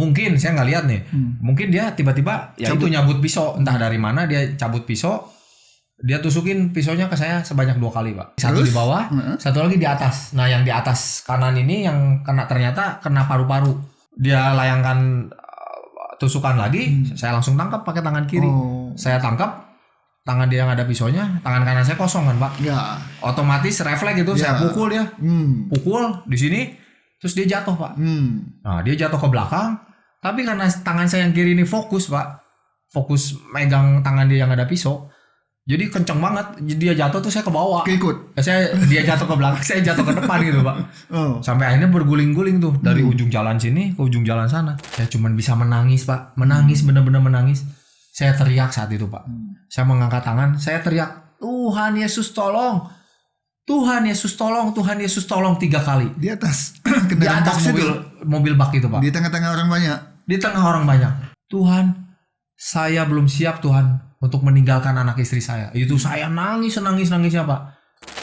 mungkin saya nggak lihat nih. Mungkin dia tiba-tiba ya itu nyabut pisau, entah dari mana dia cabut pisau. Dia tusukin pisaunya ke saya sebanyak 2 kali, Pak. Satu di bawah, satu lagi di atas. Nah, yang di atas kanan ini yang ternyata kena paru-paru. Dia layangkan tusukan lagi, saya langsung tangkap pakai tangan kiri. Saya tangkap tangan dia yang ada pisaunya, tangan kanan saya kosong kan, Pak. Ya. Otomatis refleks gitu, saya pukul dia. Pukul di sini terus dia jatuh, Pak. Nah, dia jatuh ke belakang, tapi karena tangan saya yang kiri ini fokus, Pak. Fokus megang tangan dia yang ada pisau. Jadi kenceng banget, dia jatuh tuh saya ke bawah. Keikut. Dia jatuh ke belakang, saya jatuh ke depan gitu, Pak. Sampai akhirnya berguling-guling tuh dari ujung jalan sini ke ujung jalan sana. Saya cuma bisa menangis, Pak. Menangis, benar-benar menangis. Saya teriak saat itu, Pak. Saya mengangkat tangan, saya teriak, "Tuhan Yesus tolong. Tuhan Yesus tolong, Tuhan Yesus tolong," 3 kali. Di atas Di kendaraan atas box itu. mobil bak itu, Pak. Di tengah-tengah orang banyak. Di tengah orang banyak. "Tuhan, saya belum siap, Tuhan, untuk meninggalkan anak istri saya." Itu saya nangisnya, Pak.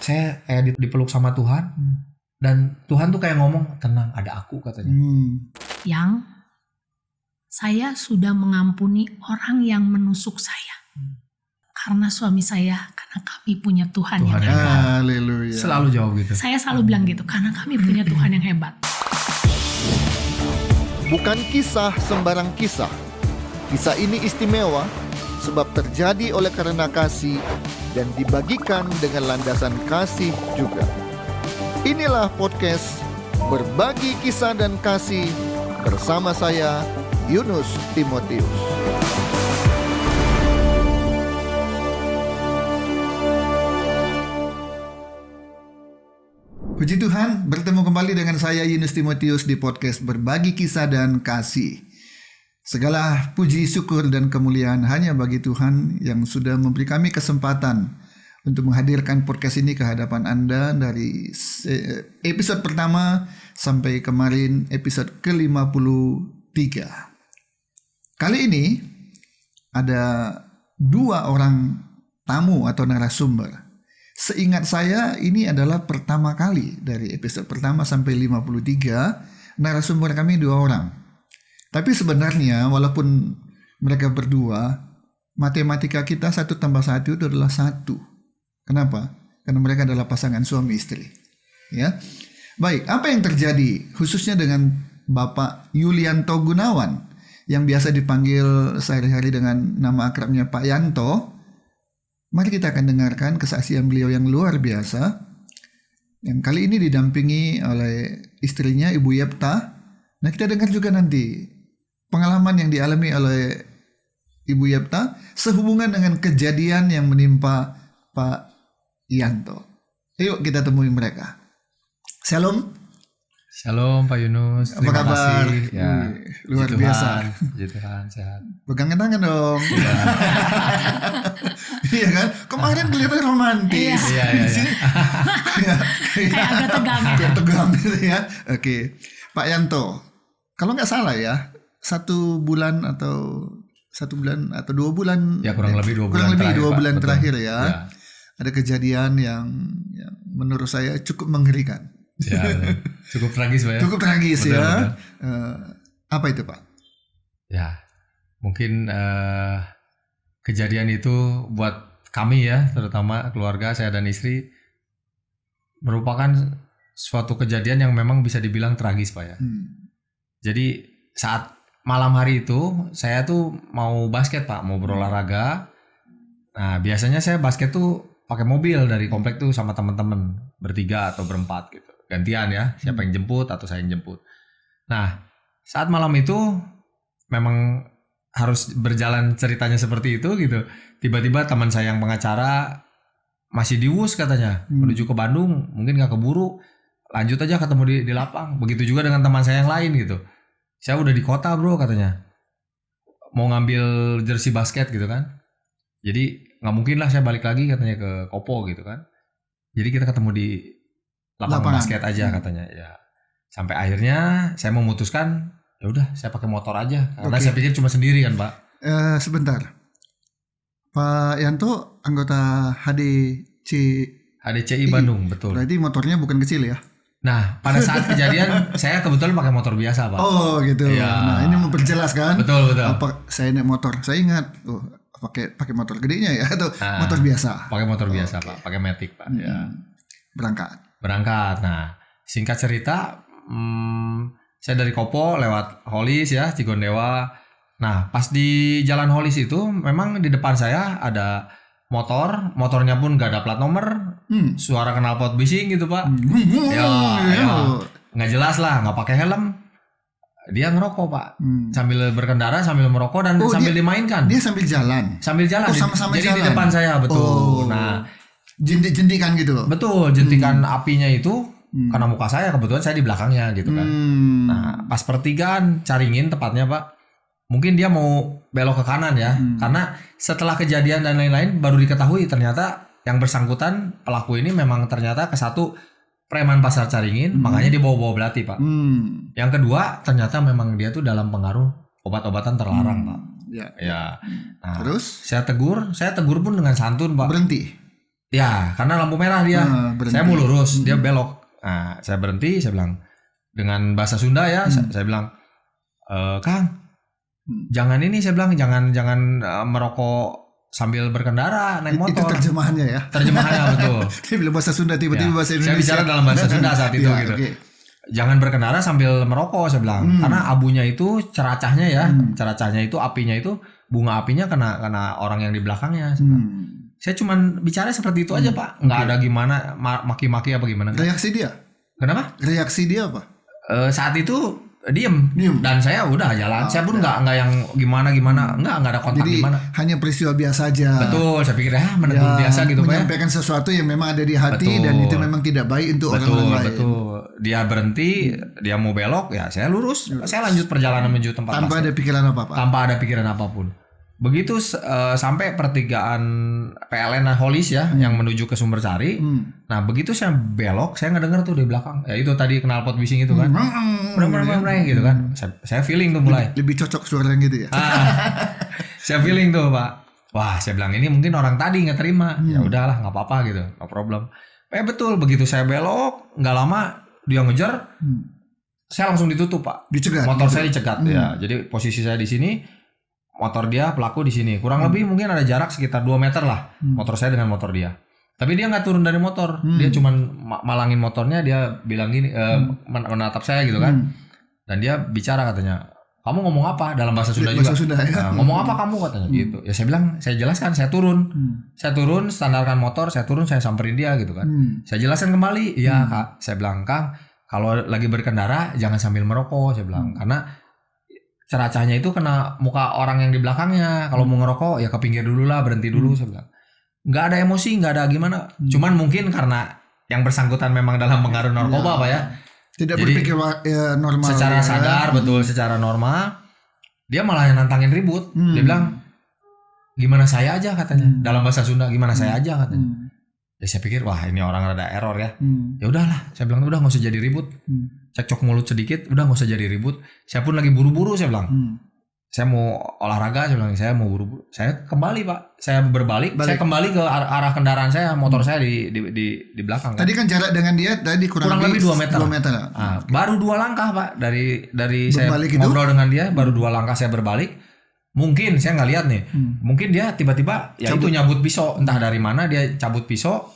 Saya kayak dipeluk sama Tuhan. Dan Tuhan tuh kayak ngomong, "Tenang, ada aku," katanya. Yang saya sudah mengampuni orang yang menusuk saya. Karena suami saya, karena kami punya Tuhan yang hebat. Haleluya. Selalu jawab gitu. Saya selalu bilang gitu, karena kami punya Tuhan yang hebat. Bukan kisah sembarang kisah. Kisah ini istimewa sebab terjadi oleh karena kasih dan dibagikan dengan landasan kasih juga. Inilah podcast Berbagi Kisah dan Kasih bersama saya, Yunus Timotius. Puji Tuhan, bertemu kembali dengan saya Yunus Timotius di podcast Berbagi Kisah dan Kasih. Segala puji, syukur, dan kemuliaan hanya bagi Tuhan yang sudah memberi kami kesempatan untuk menghadirkan podcast ini ke hadapan Anda dari episode pertama sampai kemarin episode ke-53. Kali ini ada 2 orang tamu atau narasumber. Seingat saya ini adalah pertama kali dari episode pertama sampai 53 narasumber kami 2 orang. Tapi sebenarnya walaupun mereka berdua, matematika kita 1 tambah 1 itu adalah 1. Kenapa? Karena mereka adalah pasangan suami istri. Ya. Baik, apa yang terjadi khususnya dengan Bapak Yulianto Gunawan yang biasa dipanggil sehari-hari dengan nama akrabnya Pak Yanto? Mari kita akan dengarkan kesaksian beliau yang luar biasa. Yang kali ini didampingi oleh istrinya Ibu Yepta. Nah, kita dengar juga nanti pengalaman yang dialami oleh Ibu Yepta sehubungan dengan kejadian yang menimpa Pak Yanto. Yuk kita temui mereka. Shalom. Shalom Pak Yunus. Apa kabar? Kasih. Ya, Luar biasa. Puji Tuhan, sehat. Pegangan tangan dong. Iya kan? Kemarin kelihatan romantis. Iya. Kayak agak tegang ya. Agak tegang gitu ya. Oke. Pak Yanto, kalau nggak salah ya, 1 bulan atau 2 bulan. Ya kurang lebih 2 bulan kurang lebih terakhir, 2 bulan Pak. terakhir Betul. ya. Ya. Ada kejadian yang menurut saya cukup mengerikan. Ya, cukup tragis Pak ya. Cukup tragis Betul, ya. betul. Apa itu Pak? Ya, mungkin kejadian itu buat kami ya, terutama keluarga saya dan istri, merupakan suatu kejadian yang memang bisa dibilang tragis Pak ya. Jadi saat malam hari itu saya tuh mau basket Pak, mau berolahraga. Nah biasanya saya basket tuh pakai mobil dari komplek tuh sama teman-teman bertiga atau berempat gitu, gantian ya, siapa yang jemput atau saya yang jemput. Nah saat malam itu memang harus berjalan ceritanya seperti itu gitu. Tiba-tiba teman saya yang pengacara masih di WUS katanya, menuju ke Bandung, mungkin nggak keburu, lanjut aja ketemu di lapang. Begitu juga dengan teman saya yang lain gitu. Saya udah di kota bro katanya, mau ngambil jersey basket gitu kan. Jadi nggak mungkin lah saya balik lagi katanya ke Kopo gitu kan. Jadi kita ketemu di lapangan basket aja katanya ya. Sampai akhirnya saya memutuskan ya udah saya pakai motor aja karena saya pikir cuma sendiri kan Pak. Sebentar, Pak Yanto anggota HDCI HDCI Bandung betul. Berarti motornya bukan kecil ya? Nah, pada saat kejadian saya kebetulan pakai motor biasa, Pak. Oh gitu. Iya. Nah ini memperjelas kan. Betul. Apa saya naik motor? Saya ingat, pakai motor gedenya ya atau motor biasa? Pakai motor biasa, Pak. Pakai Matic, Pak. Ya. Berangkat. Nah, singkat cerita, saya dari Kopo lewat Holis ya, Cigondewa. Nah, pas di Jalan Holis itu memang di depan saya ada motornya pun gak ada plat nomor, suara knalpot bising gitu, Pak. Ya, nggak jelas lah, nggak pakai helm. Dia ngerokok, Pak, sambil berkendara, sambil merokok dan sambil dimainkan. Dia sambil jalan. Sama-sama jadi jalan. di depan saya, betul. Nah, jentik-jentikan gitu. betul, jentikan apinya itu karena muka saya, kebetulan saya di belakangnya gitu kan. Nah, pas pertigaan Caringin tepatnya, Pak. Mungkin dia mau belok ke kanan ya, karena setelah kejadian dan lain-lain baru diketahui ternyata yang bersangkutan pelaku ini memang ternyata kesatu preman pasar Caringin, makanya dia bawa belati, Pak. Yang kedua ternyata memang dia tuh dalam pengaruh obat-obatan terlarang, Pak. Ya. Nah, terus saya tegur pun dengan santun, Pak. Berhenti. Ya, karena lampu merah dia. Saya mau lurus, dia belok. Nah, saya berhenti, saya bilang dengan bahasa Sunda ya, saya bilang, Kang, jangan ini, saya bilang jangan merokok sambil berkendara naik motor. Itu terjemahannya ya. Terjemahannya betul. Dia bilang bahasa Sunda tiba-tiba bahasa Indonesia. Saya bicara dalam bahasa Sunda saat itu gitu. Okay. Jangan berkendara sambil merokok, saya bilang. Karena abunya itu ceracahnya ya, ceracahnya itu apinya itu bunga apinya kena orang yang di belakangnya. Saya cuman bicara seperti itu aja, Pak. Nggak ada gimana maki-maki apa gimana. Reaksi dia? Kenapa? Reaksi dia apa? Saat itu diem dan saya udah jalan. Saya pun nggak yang gimana nggak ada kontak. Jadi gimana. Hanya peristiwa biasa aja. Betul, saya pikir menegur biasa gitu, Pak. Menyampaikan sesuatu yang memang ada di hati dan itu memang tidak baik untuk orang lain. Betul. Dia berhenti, dia mau belok, ya saya lurus. Saya lanjut perjalanan menuju tempat tanpa ada pikiran apa-apa. Tanpa ada pikiran apapun. Begitu sampai pertigaan PLN Holis ya, yang menuju ke Sumber Sari. Nah, begitu saya belok, saya ngedenger tuh di belakang. Ya itu tadi knalpot bising itu kan. Gitu kan. Saya feeling tuh mulai. Lebih cocok suara yang gitu ya. Saya feeling tuh, Pak. Wah, saya bilang ini mungkin orang tadi nggak terima. Ya udahlah, nggak apa-apa gitu, no problem. Betul, begitu saya belok, nggak lama dia ngejar. Saya langsung ditutup, Pak. Dicegat. Motor saya dicegat ya. Jadi posisi saya di sini, motor dia pelaku di sini. Kurang lebih mungkin ada jarak sekitar 2 meter lah. Motor saya dengan motor dia. Tapi dia nggak turun dari motor. Dia cuman malangin motornya, dia bilang gini, menatap saya gitu kan. Dan dia bicara katanya, kamu ngomong apa? Dalam bahasa Sunda juga. Sunda, ya. Ngomong apa kamu katanya gitu. Ya saya bilang, saya jelaskan, saya turun. Saya turun, standarkan motor, saya turun, saya samperin dia gitu kan. Saya jelaskan kembali, iya Kak. Saya bilang, Kang, kalau lagi berkendara jangan sambil merokok, saya bilang. Karena ceracahnya itu kena muka orang yang di belakangnya. Kalau mau ngerokok ya ke pinggir dulu lah, berhenti dulu, saya bilang. Nggak ada emosi, nggak ada gimana. Cuman mungkin karena yang bersangkutan memang dalam pengaruh narkoba, Pak ya. Tidak jadi, berpikir normal. Secara sadar, betul, secara normal. Dia malah nantangin ribut. Dia bilang, gimana saya aja katanya. Dalam bahasa Sunda, gimana saya aja katanya. Ya saya pikir, wah ini orang rada error ya. Ya udahlah, saya bilang udah nggak usah jadi ribut. Cekcok mulut sedikit, udah nggak usah jadi ribut. Saya pun lagi buru-buru, saya bilang. Saya mau olahraga, saya bilang saya mau buru-buru. Saya kembali, Pak. Saya berbalik. Saya kembali ke arah kendaraan saya, motor saya di belakang. Tadi kan jarak dengan dia tadi kurang lebih 2 meter. 2 meter. Nah, baru 2 langkah, Pak. Dari saya ngobrol dengan dia, baru 2 langkah saya berbalik. Mungkin saya nggak lihat nih. Mungkin dia tiba-tiba itu nyabut pisau, entah dari mana dia cabut pisau.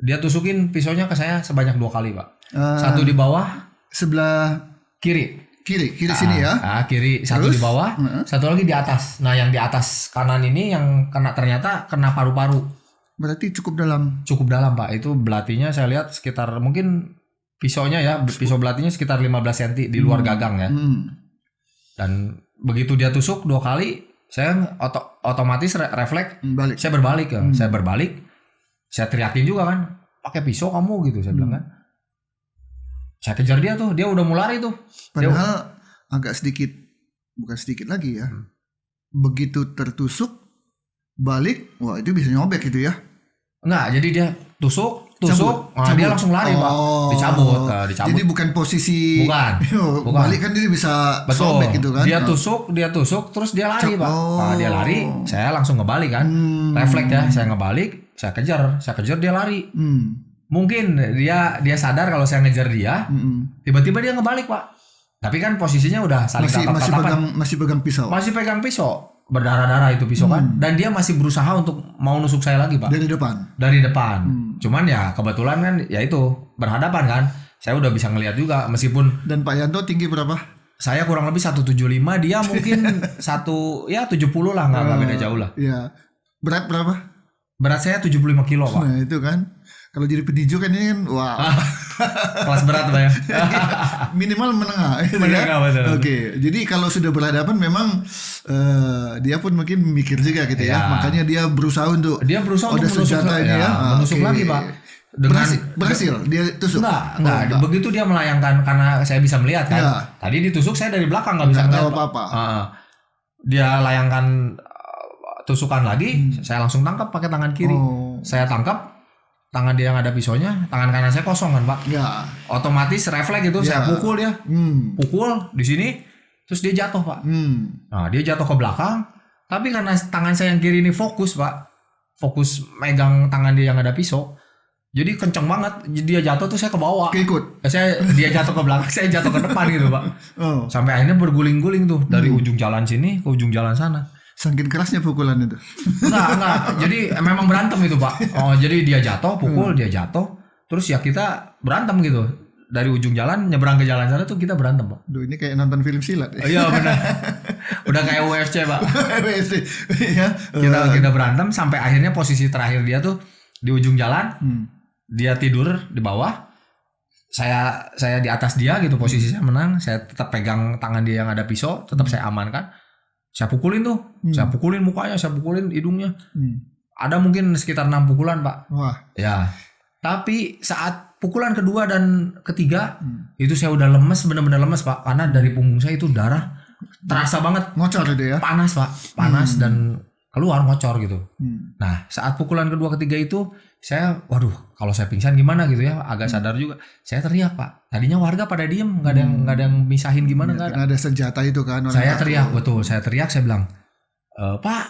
Dia tusukin pisaunya ke saya sebanyak 2 kali, Pak. Satu di bawah, sebelah kiri sini ya. Kiri. Satu di bawah, satu lagi di atas. Nah, yang di atas kanan ini yang ternyata kena paru-paru. Berarti cukup dalam. Cukup dalam, Pak. Itu belatinya saya lihat sekitar mungkin pisaunya ya, pisau belatinya sekitar 15 cm di luar gagang ya. Dan begitu dia tusuk 2 kali, saya otomatis refleks balik. Saya berbalik ya. Saya berbalik. Saya teriakin juga kan, pakai pisau kamu gitu, saya bilang kan. Saya kejar dia tuh, dia udah mau lari tuh. Padahal agak sedikit, bukan sedikit lagi ya. Begitu tertusuk, balik, wah itu bisa nyobek gitu ya. Enggak, jadi dia tusuk, nah, dia langsung lari, Pak. Dicabut. Jadi bukan posisi. Bukan. Balik kan dia bisa sobek gitu kan. Dia tusuk, terus dia lari, Pak. Nah, dia lari, saya langsung ngebalik kan. Refleks ya, saya ngebalik, saya kejar dia lari. Mungkin dia sadar kalau saya ngejar dia, tiba-tiba dia ngebalik Pak. Tapi kan posisinya udah saling tatap-tatapan. Masih pegang pisau. Masih pegang pisau, berdarah-darah itu pisau kan. Dan dia masih berusaha untuk mau nusuk saya lagi Pak. Dari depan. Cuman ya kebetulan kan ya itu berhadapan kan. Saya udah bisa ngelihat juga meskipun. Dan Pak Yanto tinggi berapa? Saya kurang lebih 175, dia mungkin 70 lah, nggak beda jauh lah. Iya. Berat berapa? Berat saya 75 kilo Pak. Nah itu kan. Kalau jadi petinju kan ini kan wah. Kelas berat Pak ya. Minimal menengah. Menengah betul. Oke. Jadi kalau sudah berhadapan memang dia pun mungkin mikir juga gitu ya. Makanya dia berusaha untuk menusuk menusuk lagi Pak. Berhasil dia tusuk. Enggak. Begitu dia melayangkan, karena saya bisa melihat kan. Ya. Tadi ditusuk saya dari belakang nggak bisa tahu apa-apa. Dia layangkan tusukan lagi, saya langsung tangkap pakai tangan kiri. Saya tangkap tangan dia yang ada pisaunya, tangan kanan saya kosong kan Pak. Ya. Otomatis refleks gitu, saya pukul dia. Pukul di sini, terus dia jatuh Pak. Nah dia jatuh ke belakang, tapi karena tangan saya yang kiri ini fokus Pak, fokus megang tangan dia yang ada pisau, jadi kenceng banget. Dia jatuh tuh saya ke bawah. Keikut. Dia jatuh ke belakang, saya jatuh ke depan gitu Pak. Sampai akhirnya berguling-guling tuh dari ujung jalan sini ke ujung jalan sana. Saking kerasnya pukulan itu. Enggak. Jadi memang berantem itu Pak. Jadi dia jatuh, pukul, dia jatuh. Terus ya kita berantem gitu. Dari ujung jalan nyebrang ke jalan sana tuh kita berantem Pak. Duh, ini kayak nonton film silat. Iya benar. Udah kayak UFC Pak. UFC. Ya. Kita berantem sampai akhirnya posisi terakhir dia tuh di ujung jalan. Dia tidur di bawah. Saya di atas dia gitu, posisi saya menang. Saya tetap pegang tangan dia yang ada pisau, tetap saya amankan. Saya pukulin tuh, saya pukulin mukanya, saya pukulin hidungnya. Ada mungkin sekitar 6 pukulan Pak. Wah. Ya. Tapi saat pukulan kedua dan ketiga itu saya udah lemes, benar-benar lemes Pak. Karena dari punggung saya itu darah terasa banget. Ngocor itu ya? Panas Pak, panas dan keluar ngocor gitu. Nah saat pukulan kedua ketiga itu saya, waduh kalau saya pingsan gimana gitu ya, agak sadar juga. Saya teriak Pak. Tadinya warga pada diem, nggak ada yang misahin gimana, nggak ada. Ada senjata itu kan. Saya teriak, betul. Saya teriak, saya bilang, Pak,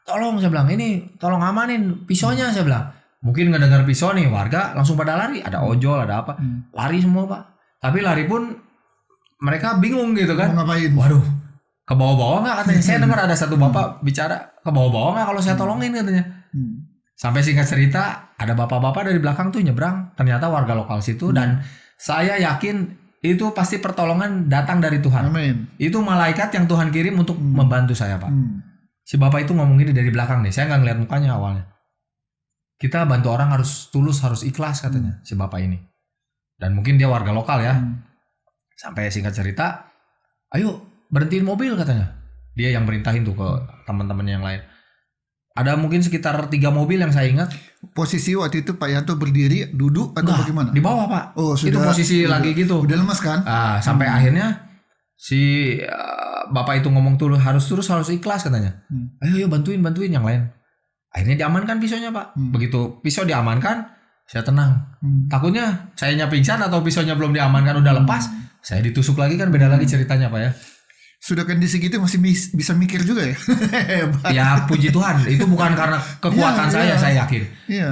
tolong, saya bilang, ini tolong amanin pisaunya, saya bilang. Mungkin nggak dengar pisau nih, warga langsung pada lari. Ada ojol, ada apa, lari semua Pak. Tapi lari pun mereka bingung gitu kan. Mau ngapain? Waduh, ke bawah-bawah nggak katanya. Saya dengar ada satu bapak bicara, ke bawah-bawah nggak kalau saya tolongin katanya. Sampai singkat cerita, ada bapak-bapak dari belakang tuh nyebrang, ternyata warga lokal situ. Dan saya yakin itu pasti pertolongan datang dari Tuhan. Amin. Itu malaikat yang Tuhan kirim untuk membantu saya Pak. Si bapak itu ngomong gini dari belakang nih, saya nggak ngeliat mukanya awalnya. Kita bantu orang harus tulus, harus ikhlas katanya si bapak ini. Dan mungkin dia warga lokal ya. Sampai singkat cerita, ayo berhentiin mobil katanya. Dia yang perintahin tuh ke teman-teman yang lain. Ada mungkin sekitar 3 mobil yang saya ingat. Posisi waktu itu Pak Yanto berdiri, duduk atau bagaimana? Di bawah Pak. Oh, itu posisi lagi gitu. Udah lemas kan? Sampai akhirnya si bapak itu ngomong tuh harus ikhlas katanya. Ayo bantuin yang lain. Akhirnya diamankan pisaunya Pak. Begitu pisau diamankan, saya tenang. Takutnya sayanya pingsan atau pisaunya belum diamankan udah lepas, saya ditusuk lagi kan beda lagi ceritanya Pak ya. Sudah kondisi gitu masih bisa mikir juga ya. Ya puji Tuhan, itu bukan karena kekuatan saya yakin.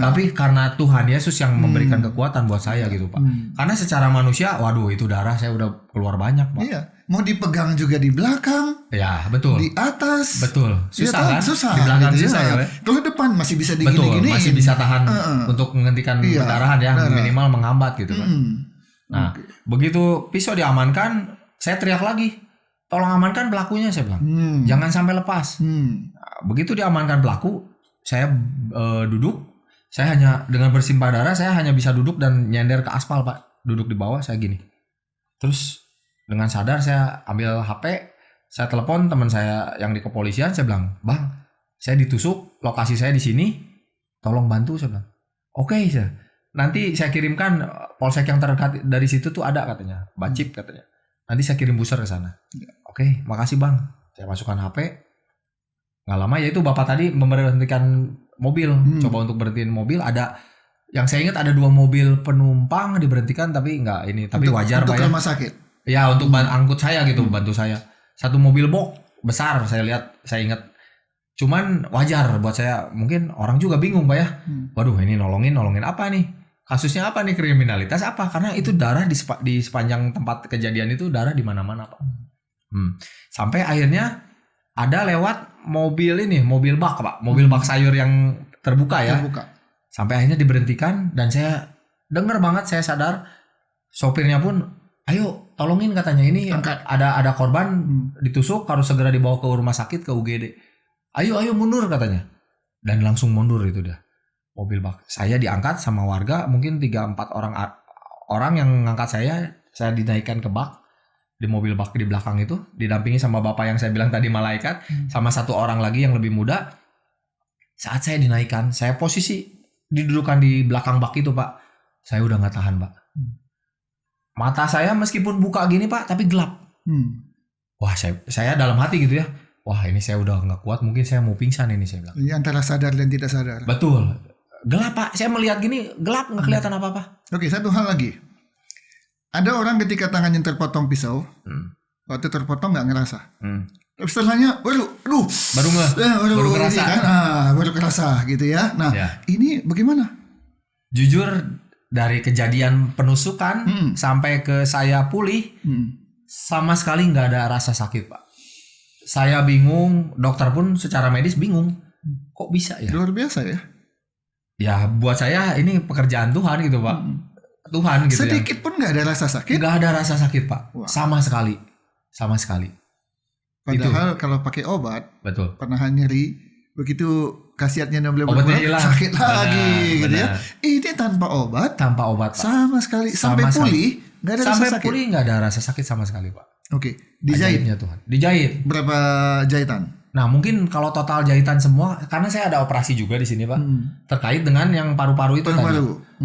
Tapi karena Tuhan Yesus yang memberikan kekuatan buat saya gitu Pak. Karena secara manusia, waduh itu darah saya udah keluar banyak Pak. Iya. Mau dipegang juga di belakang. Ya betul. Di atas. Betul. Susah kan? Susah. Di belakang gitu susah ya. Kalau depan masih bisa digini-gini. Betul, masih bisa tahan untuk menghentikan pendarahan ya, minimal menghambat gitu kan. Nah, begitu pisau diamankan, saya teriak lagi. Tolong amankan pelakunya saya bilang. Jangan sampai lepas. Nah, begitu diamankan pelaku, saya duduk. Saya hanya dengan bersimpah darah, saya hanya bisa duduk dan nyender ke aspal Pak. Duduk di bawah saya gini. Terus dengan sadar saya ambil HP, saya telepon teman saya yang di kepolisian, saya bilang, "Bang, saya ditusuk, lokasi saya di sini. Tolong bantu," saya bilang. "Oke, saya. Nanti saya kirimkan polsek yang terdekat dari situ tuh ada katanya, Bacip katanya. Nanti saya kirim buser ke sana." Oke, makasih Bang. Saya masukkan HP. Nggak lama ya itu bapak tadi memberhentikan mobil, coba untuk berhentiin mobil. Ada yang saya ingat ada 2 mobil penumpang diberhentikan tapi nggak ini, tapi wajar Pak ya. Untuk rumah sakit. Ya untuk angkut saya gitu, bantu saya. 1 mobil box besar saya lihat, saya ingat. Cuman wajar buat saya, mungkin orang juga bingung Pak ya. Waduh ini nolongin apa nih? kasusnya apa nih, kriminalitas apa? Karena itu darah di sepanjang tempat kejadian itu darah di mana-mana Pak. Sampai akhirnya ada lewat mobil bak Pak, mobil bak sayur yang terbuka ya. Sampai akhirnya diberhentikan dan saya dengar banget, saya sadar sopirnya pun, ayo tolongin katanya, ini ada korban ditusuk, harus segera dibawa ke rumah sakit, ke UGD. Ayo mundur katanya. Dan langsung mundur itu dah. Mobil bak. Saya diangkat sama warga, mungkin 3-4 orang yang ngangkat saya dinaikkan ke bak. Di mobil bak di belakang itu, didampingi sama bapak yang saya bilang tadi malaikat, sama 1 orang lagi yang lebih muda. Saat saya dinaikkan, saya posisi didudukan di belakang bak itu Pak. Saya udah gak tahan Pak. Mata saya meskipun buka gini Pak, tapi gelap. Wah, saya dalam hati gitu ya. Wah, ini saya udah gak kuat, mungkin saya mau pingsan ini, saya bilang. Ini antara sadar dan tidak sadar. Betul. Gelap Pak, saya melihat gini, gelap, gak kelihatan apa-apa. Oke, satu hal lagi. Ada orang ketika tangannya terpotong pisau, waktu terpotong gak ngerasa. Tapi setelahnya, baru kerasa. Baru kerasa gitu ya. Nah, ini bagaimana? Jujur, dari kejadian penusukan sampai ke saya pulih, sama sekali nggak ada rasa sakit Pak. Saya bingung, dokter pun secara medis bingung. Kok bisa ya? Luar biasa ya. Ya buat saya ini pekerjaan Tuhan gitu Pak. Tuhan gitu. Sedikit pun nggak ada rasa sakit? Nggak ada rasa sakit Pak. Wow. Sama sekali. Padahal kalau pakai obat, betul. Panahan nyeri, begitu khasiatnya boleh berkurang, sakit lagi gitu ya. Ini tanpa obat Pak. Sama sekali. Sampai pulih nggak ada rasa sakit. Sampai pulih nggak ada rasa sakit sama sekali Pak. Oke. Dijahit. Tuhan. Dijahit. Berapa jahitan? Nah mungkin kalau total jahitan semua, karena saya ada operasi juga di sini Pak, terkait dengan yang paru-paru itu tadi.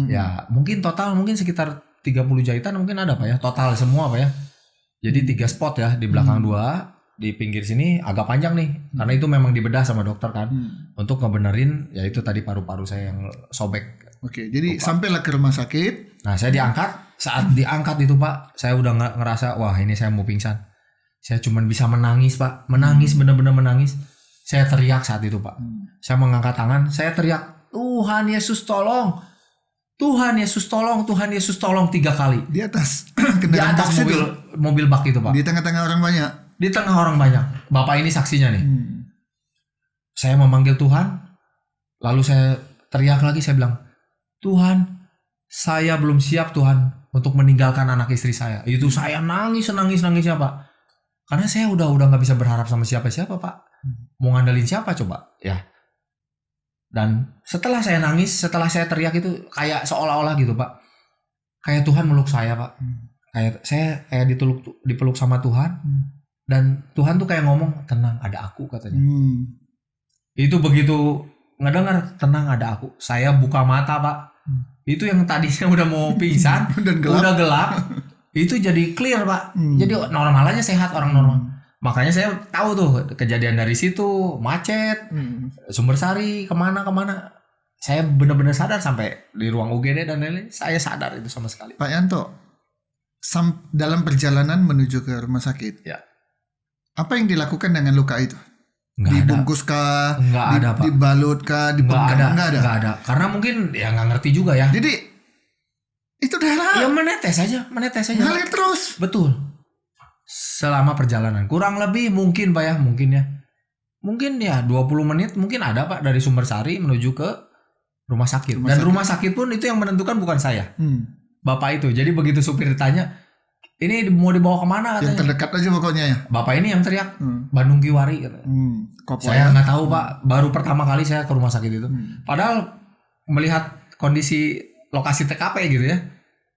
Ya mungkin total sekitar 30 jahitan mungkin ada Pak ya, total semua Pak ya. Jadi 3 spot ya, di belakang 2, di pinggir sini agak panjang nih, karena itu memang dibedah sama dokter kan, untuk ngebenerin ya itu tadi paru-paru saya yang sobek. Oke, jadi sampailah ke rumah sakit. Nah saya diangkat, saat diangkat itu Pak, saya udah nggak ngerasa wah ini saya mau pingsan. Saya cuma bisa menangis Pak, benar-benar menangis. Saya teriak saat itu Pak. Saya mengangkat tangan, saya teriak, Tuhan Yesus tolong, Tuhan Yesus tolong, Tuhan Yesus tolong 3 kali. Di atas di atas mobil bak itu Pak. Di tengah-tengah orang banyak. Di tengah orang banyak. Bapak ini saksinya nih. Saya memanggil Tuhan, lalu saya teriak lagi, saya bilang, Tuhan, saya belum siap Tuhan untuk meninggalkan anak istri saya. Itu saya nangis-nangisnya Pak. Karena saya udah nggak bisa berharap sama siapa-siapa Pak. Mau ngandalin siapa coba? Ya. Dan setelah saya nangis, setelah saya teriak itu kayak seolah-olah gitu Pak. Kayak Tuhan meluk saya Pak. Kayak saya dipeluk sama Tuhan. Dan Tuhan tuh kayak ngomong, tenang ada aku katanya. Itu begitu ngedengar, tenang ada aku. Saya buka mata Pak. Itu yang tadinya udah mau pingsan, udah gelap. Itu jadi clear Pak. Jadi normal aja, sehat, orang normal. Makanya saya tahu tuh kejadian dari situ, macet, Sumbersari, kemana. Saya benar-benar sadar sampai di ruang UGD dan lain-lain. Saya sadar itu sama sekali. Pak Yanto, dalam perjalanan menuju ke rumah sakit, ya. Apa yang dilakukan dengan luka itu? Dibungkus kah? Nggak ada Pak. Dibalut kah? Dipenggang? Nggak ada. Karena mungkin ya nggak ngerti juga ya. Jadi itu darah. Ya menetes aja. Ngalir terus. Betul. Selama perjalanan. Kurang lebih mungkin Pak ya. Mungkin ya 20 menit mungkin ada Pak dari Sumbersari menuju ke rumah sakit. Rumah sakit pun itu yang menentukan bukan saya. Bapak itu. Jadi begitu supir ditanya, ini mau dibawa kemana katanya. Yang terdekat aja pokoknya ya. Bapak ini yang teriak, Bandung Kiwari katanya. Saya nggak tahu Pak. Baru pertama kali saya ke rumah sakit itu. Padahal melihat kondisi lokasi TKP gitu ya,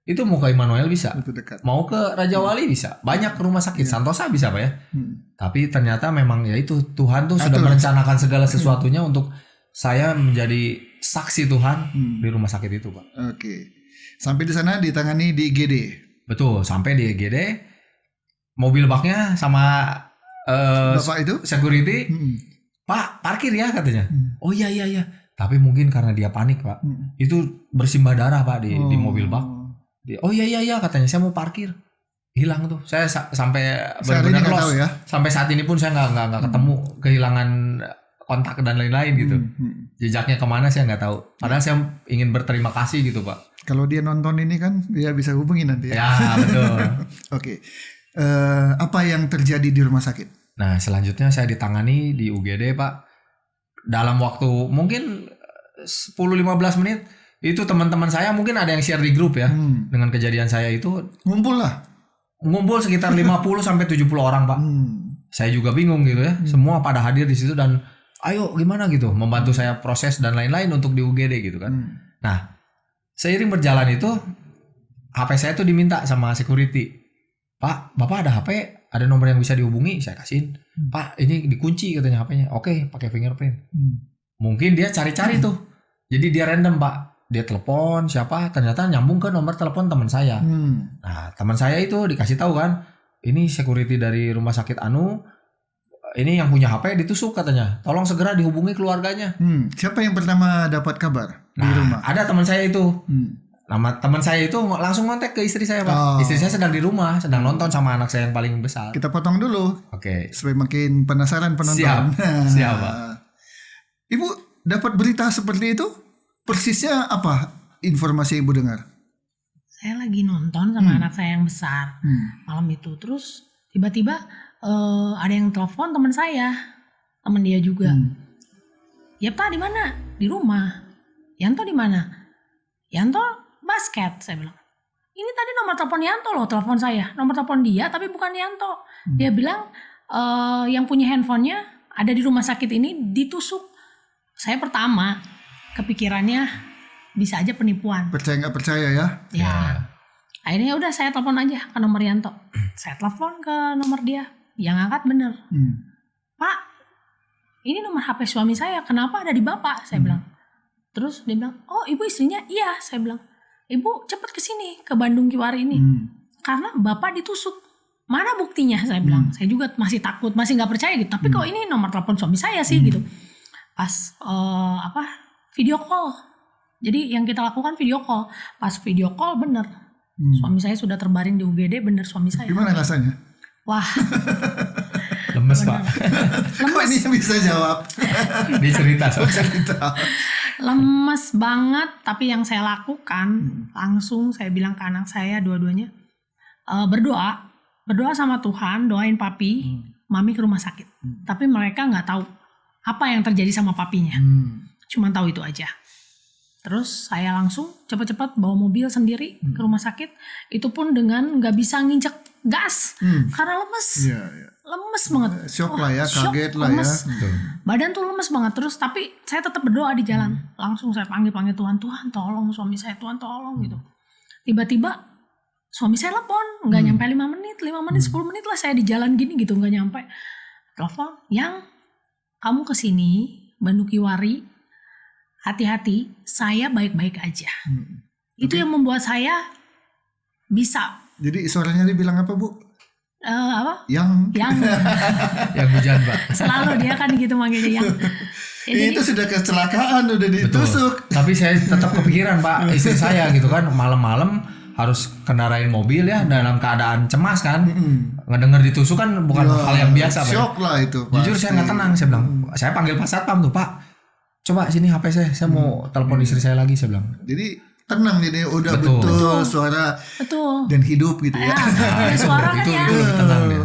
itu mau ke Immanuel bisa, mau ke Raja Wali bisa, banyak rumah sakit, Santosa bisa Pak ya. Tapi ternyata memang ya itu Tuhan tuh sudah merencanakan segala sesuatunya untuk saya menjadi saksi Tuhan di rumah sakit itu Pak. Oke, sampai di sana ditangani di IGD. Betul, sampai di IGD, mobil baknya sama Bapak itu security, Pak parkir ya katanya. Oh iya. Tapi mungkin karena dia panik Pak, itu bersimbah darah Pak di mobil bak. Oh iya katanya, saya mau parkir, hilang tuh. Saya sampai benar-benar lost. Ya? Sampai saat ini pun saya nggak ketemu, kehilangan kontak dan lain-lain gitu. Jejaknya kemana saya nggak tahu. Padahal saya ingin berterima kasih gitu Pak. Kalau dia nonton ini kan dia bisa hubungi nanti ya. Ya betul. Oke. Apa yang terjadi di rumah sakit? Nah selanjutnya saya ditangani di UGD Pak. Dalam waktu mungkin 10-15 menit itu teman-teman saya mungkin ada yang share di grup ya dengan kejadian saya itu. Ngumpul sekitar 50 sampai 70 orang Pak. Saya juga bingung gitu ya. Semua pada hadir di situ dan ayo gimana gitu membantu saya proses dan lain-lain untuk di UGD gitu kan. Nah seiring berjalan itu HP saya tuh diminta sama security. Pak, Bapak ada HP, ada nomor yang bisa dihubungi, saya kasihin. Pak, ini dikunci katanya HP-nya. Oke, pakai fingerprint. Mungkin dia cari-cari tuh. Jadi dia random Pak. Dia telepon siapa, ternyata nyambung ke nomor telepon teman saya. Nah, teman saya itu dikasih tahu kan, ini security dari rumah sakit Anu, ini yang punya HP ditusuk katanya. Tolong segera dihubungi keluarganya. Siapa yang pertama dapat kabar di rumah? Ada teman saya itu. Nama teman saya itu langsung kontak ke istri saya Pak. Istri saya sedang di rumah, sedang nonton sama anak saya yang paling besar. Kita potong dulu. Oke. Supaya makin penasaran penonton. Siap Pak. Ibu dapat berita seperti itu? Persisnya apa informasi yang Ibu dengar? Saya lagi nonton sama anak saya yang besar malam itu. Terus tiba-tiba ada yang telepon teman saya, teman dia juga. Yepta di mana? Di rumah. Yanto di mana? Yanto basket, saya bilang. Ini tadi nomor telepon Yanto loh, telepon saya. Nomor telepon dia tapi bukan Yanto. Dia bilang yang punya handphonenya ada di rumah sakit ini ditusuk. Saya pertama kepikirannya bisa aja penipuan. Percaya nggak percaya ya? Ya. Akhirnya udah saya telepon aja ke nomor Yanto. Saya telepon ke nomor dia. Yang angkat bener. Pak, ini nomor HP suami saya. Kenapa ada di Bapak? Saya bilang. Terus dia bilang, oh ibu istrinya? Iya, saya bilang. Ibu cepet kesini ke Bandung Kiwari ini. Karena Bapak ditusuk. Mana buktinya? Saya bilang. Saya juga masih takut, masih nggak percaya gitu. Tapi kok ini nomor telepon suami saya sih gitu. Pas video call. Jadi yang kita lakukan video call. Pas video call bener. Suami saya sudah terbaring di UGD, bener suami saya. Gimana rasanya? Wah. Lemes Pak. Kok ini bisa jawab? Dia cerita. Lemes banget. Tapi yang saya lakukan langsung saya bilang ke anak saya dua-duanya. Berdoa sama Tuhan. Doain papi, mami ke rumah sakit. Tapi mereka gak tahu apa yang terjadi sama papinya. Cuma tahu itu aja. Terus saya langsung cepat-cepat bawa mobil sendiri ke rumah sakit. Itu pun dengan gak bisa nginjek gas. Karena lemes. Lemes banget. Shock lah ya, kaget lah lemes. ya. Badan tuh lemes banget. Terus tapi saya tetap berdoa di jalan. Langsung saya panggil Tuhan. Tuhan tolong suami saya. Tuhan tolong gitu. Tiba-tiba suami saya telepon. Gak nyampe 5 menit. 10 menit lah saya di jalan gini gitu. Gak nyampe. Telepon. Yang kamu kesini Bandung Kiwari. Hati-hati, saya baik-baik aja. Itu yang membuat saya bisa. Jadi suaranya dia bilang apa Bu? Apa? Yang hujan Pak. Selalu dia kan gitu manggilnya yang. Jadi, itu sudah kecelakaan, udah ditusuk. Betul. Tapi saya tetap kepikiran Pak, istri saya gitu kan malam-malam harus kendarain mobil ya dalam keadaan cemas kan. Ngedenger ditusuk kan bukan hal yang biasa Pak. Shock lah itu Pak. Jujur saya nggak tenang, saya bilang. Saya panggil Pak Satpam tuh Pak. Coba sini HP saya mau telepon istri saya lagi, saya bilang. Jadi tenang, jadi udah betul suara dan hidup gitu ya. Suara kan ya.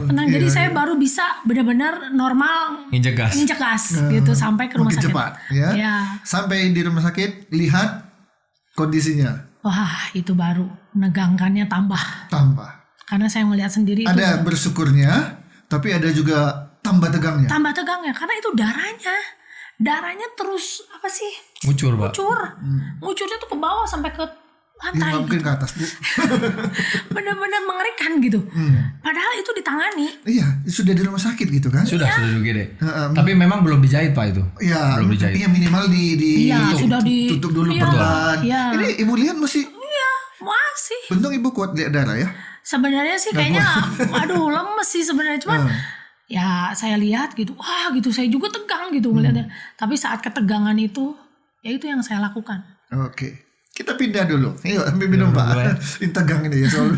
Tenang. Jadi Iya. saya baru bisa benar-benar normal nginjek gas gitu sampai ke rumah makin sakit. cepat ya. Ya. Sampai di rumah sakit lihat kondisinya. Wah, itu baru menegangkannya tambah. Karena saya melihat sendiri itu. Ada bersyukurnya, tapi ada juga tambah tegangnya. Tambah tegangnya karena itu darahnya terus apa sih? Ngucur Pak. Ngucurnya tuh ke bawah sampai ke lantai. Ya, mungkin gitu. ke atas Bu. Benar-benar mengerikan gitu. Padahal itu ditangani. Iya, sudah di rumah sakit gitu kan? Sudah di UGD. Tapi memang belum dijahit Pak itu. Iya, belum dijahit. Iya minimal sudah tutup dulu perban. Iya. Ini Ibu lihat masih. Iya, masih. Untung Ibu kuat lihat darah ya. Sebenarnya sih kayaknya aduh lemes sih sebenarnya cuman ya saya lihat gitu. Wah, gitu saya juga tegang gitu ngeliatnya. Tapi saat ketegangan itu ya itu yang saya lakukan. Oke. Kita pindah dulu. Ayo ambil minum Pak. Ini tegang ini ya soal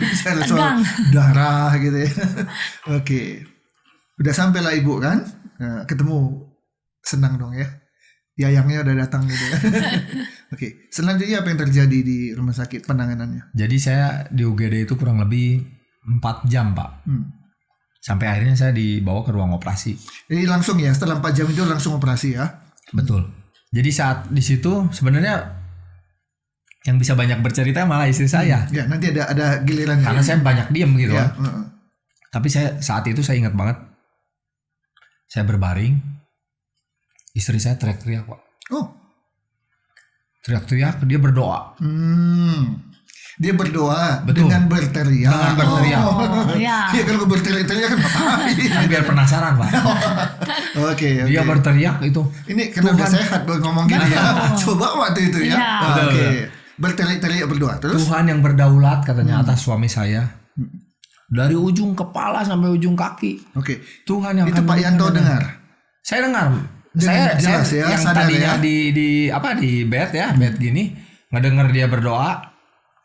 darah gitu ya. Oke. Udah sampai lah Ibu kan. Nah, ketemu Senang dong ya. Yayangnya udah datang gitu ya. Oke, selanjutnya apa yang terjadi di rumah sakit penanganannya? Jadi saya di UGD itu kurang lebih 4 jam Pak. Sampai akhirnya saya dibawa ke ruang operasi. Jadi langsung ya, setelah 4 jam itu langsung operasi ya? Betul. Jadi saat di situ sebenarnya yang bisa banyak bercerita malah istri saya. Ya, nanti ada gilirannya. Karena saya banyak diem gitu ya, kan. Tapi saat itu saya ingat banget. Saya berbaring. Istri saya teriak-teriak Pak. Oh. Teriak-teriak, dia berdoa. Dia berdoa. Betul. Dengan berteriak. Dengan berteriak. Ya. Iya, kalau berteriak-teriak kan ngapain? Kan biar penasaran Pak. Oke. Dia berteriak itu. Ini karena udah sehat buat ngomong gini ya. Coba waktu itu ya. Iya. Oke. Berteriak-teriak berdoa. Terus? Tuhan yang berdaulat katanya atas suami saya. Dari ujung kepala sampai ujung kaki. Oke. Tuhan yang Itu akan Pak Yanto dengar. Saya dengar. Dengan Saya jelas ya, yang sadar tadinya ya. di bed ya, bed gini, ngedenger dia berdoa,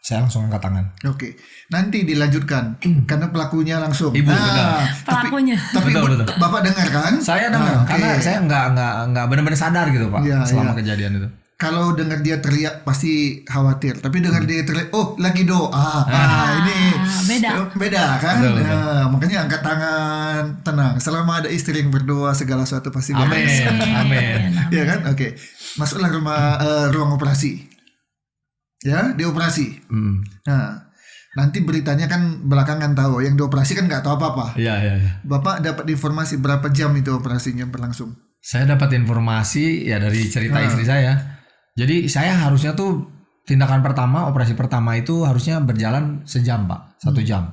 saya langsung angkat tangan. Oke. Nanti dilanjutkan karena pelakunya langsung. Ibu, benar. Pelakunya. Tapi Betul. Bapak dengar kan? Saya dengar Oke. karena saya nggak benar-benar sadar gitu Pak Iya, selama iya. kejadian itu. Kalau dengar dia teriak pasti khawatir. Tapi dengar dia teriak, oh lagi doa. Ini beda kan? Betul. Nah, makanya angkat tangan, tenang. Selama ada istri yang berdoa segala sesuatu pasti beres. Amin. Ya kan? Oke. Masuklah ruang operasi. Ya, dioperasi. Nah, nanti beritanya kan belakangan tahu. Yang dioperasi kan nggak tahu apa-apa. Iya. Bapak dapat informasi berapa jam itu operasinya berlangsung? Saya dapat informasi ya dari cerita istri saya. Jadi saya harusnya tuh tindakan pertama, operasi pertama itu harusnya berjalan sejam Pak, 1 jam.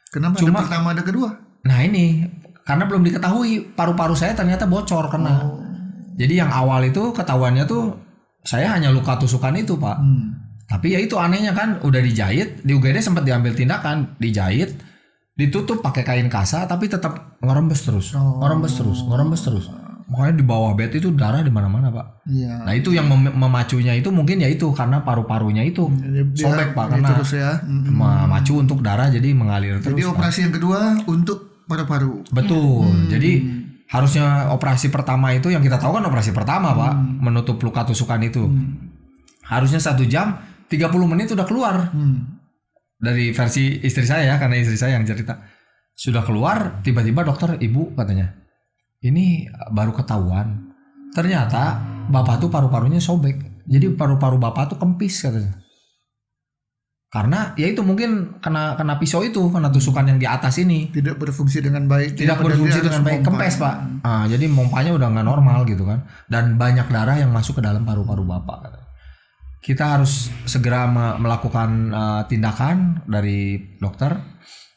Kenapa Cuma- ada pertama ada kedua? Nah ini karena belum diketahui paru-paru saya ternyata bocor kena. Jadi yang awal itu ketahuannya tuh saya hanya luka tusukan itu Pak. Tapi ya itu anehnya kan udah dijahit, di UGD sempat diambil tindakan, dijahit, ditutup pakai kain kasa tapi tetap ngerembes terus. Makanya di bawah bed itu darah di mana-mana Pak. Iya. Nah itu yang memacunya itu mungkin ya itu karena paru-parunya itu sobek Pak karena terus ya. memacu untuk darah jadi mengalir terus. Jadi Pak. operasi yang kedua untuk paru-paru. Betul. Jadi harusnya operasi pertama itu yang kita tahu kan operasi pertama Pak, menutup luka tusukan itu. Harusnya 1 jam 30 menit udah keluar. Dari versi istri saya ya, karena istri saya yang cerita. Sudah keluar, tiba-tiba dokter, ibu katanya, ini baru ketahuan. Ternyata bapak tuh paru-parunya sobek. Jadi paru-paru bapak tuh kempis katanya. Karena ya itu mungkin kena pisau itu, kena tusukan yang di atas ini. Tidak berfungsi dengan baik. Tidak berfungsi dengan baik, kempes Pak. Nah, jadi mompanya udah nggak normal gitu kan. Dan banyak darah yang masuk ke dalam paru-paru bapak katanya. Kita harus segera melakukan tindakan dari dokter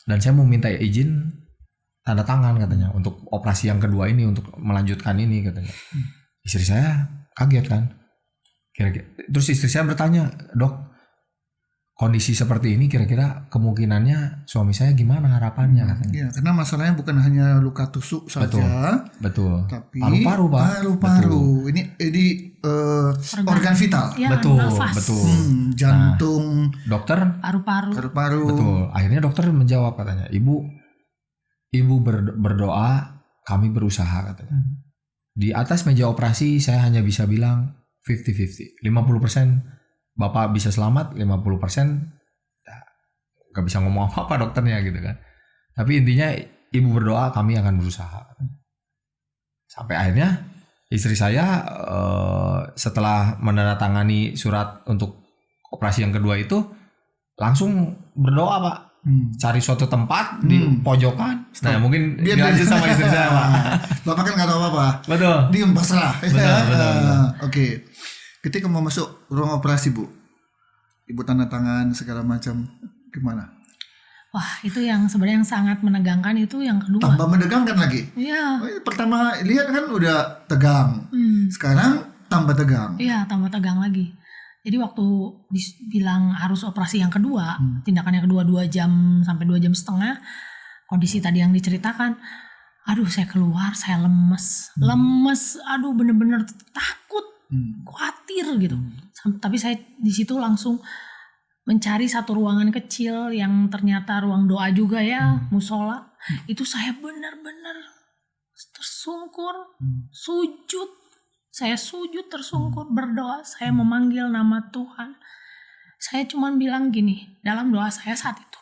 dan saya mau minta izin tanda tangan katanya untuk operasi yang kedua ini untuk melanjutkan ini katanya. Istri saya kaget kan. Kira-kira terus istri saya bertanya, "Dok, kondisi seperti ini kira-kira kemungkinannya suami saya gimana harapannya?" katanya. Ya, karena masalahnya bukan hanya luka tusuk saja, Betul. tapi Paru-paru Pak. Paru-paru. Ini organ vital. Ya, Betul, nafas. betul. Jantung, Dokter Paru-paru. paru-paru. betul. Akhirnya dokter menjawab katanya, Ibu berdoa, kami berusaha katanya. Di atas meja operasi saya hanya bisa bilang 50-50. 50% Bapak bisa selamat, 50% gak bisa ngomong apa-apa dokternya gitu kan. Tapi intinya Ibu berdoa, kami akan berusaha. Sampai akhirnya istri saya setelah menandatangani surat untuk operasi yang kedua itu langsung berdoa Pak. Cari suatu tempat di pojokan. Nah mungkin dilanjut sama istri saya Pak. Bapak kan nggak tahu apa-apa. Betul. Diem pasrah. Betul. Oke. Ketika mau masuk ruang operasi Bu, Ibu tanda tangan segala macam, gimana? Wah, itu yang sebenarnya yang sangat menegangkan itu yang kedua. Tambah menegangkan lagi. Iya. Pertama lihat kan udah tegang. Sekarang tambah tegang. Iya, tambah tegang lagi. Jadi waktu bilang harus operasi yang kedua, tindakan yang kedua 2 jam sampai 2 jam setengah, kondisi tadi yang diceritakan, aduh saya keluar, saya lemes, aduh bener-bener takut, khawatir gitu. Tapi saya di situ langsung mencari satu ruangan kecil yang ternyata ruang doa juga ya, musola. Itu saya benar-benar tersungkur, sujud, Saya sujud tersungkur berdoa, saya memanggil nama Tuhan. Saya cuma bilang gini dalam doa saya saat itu.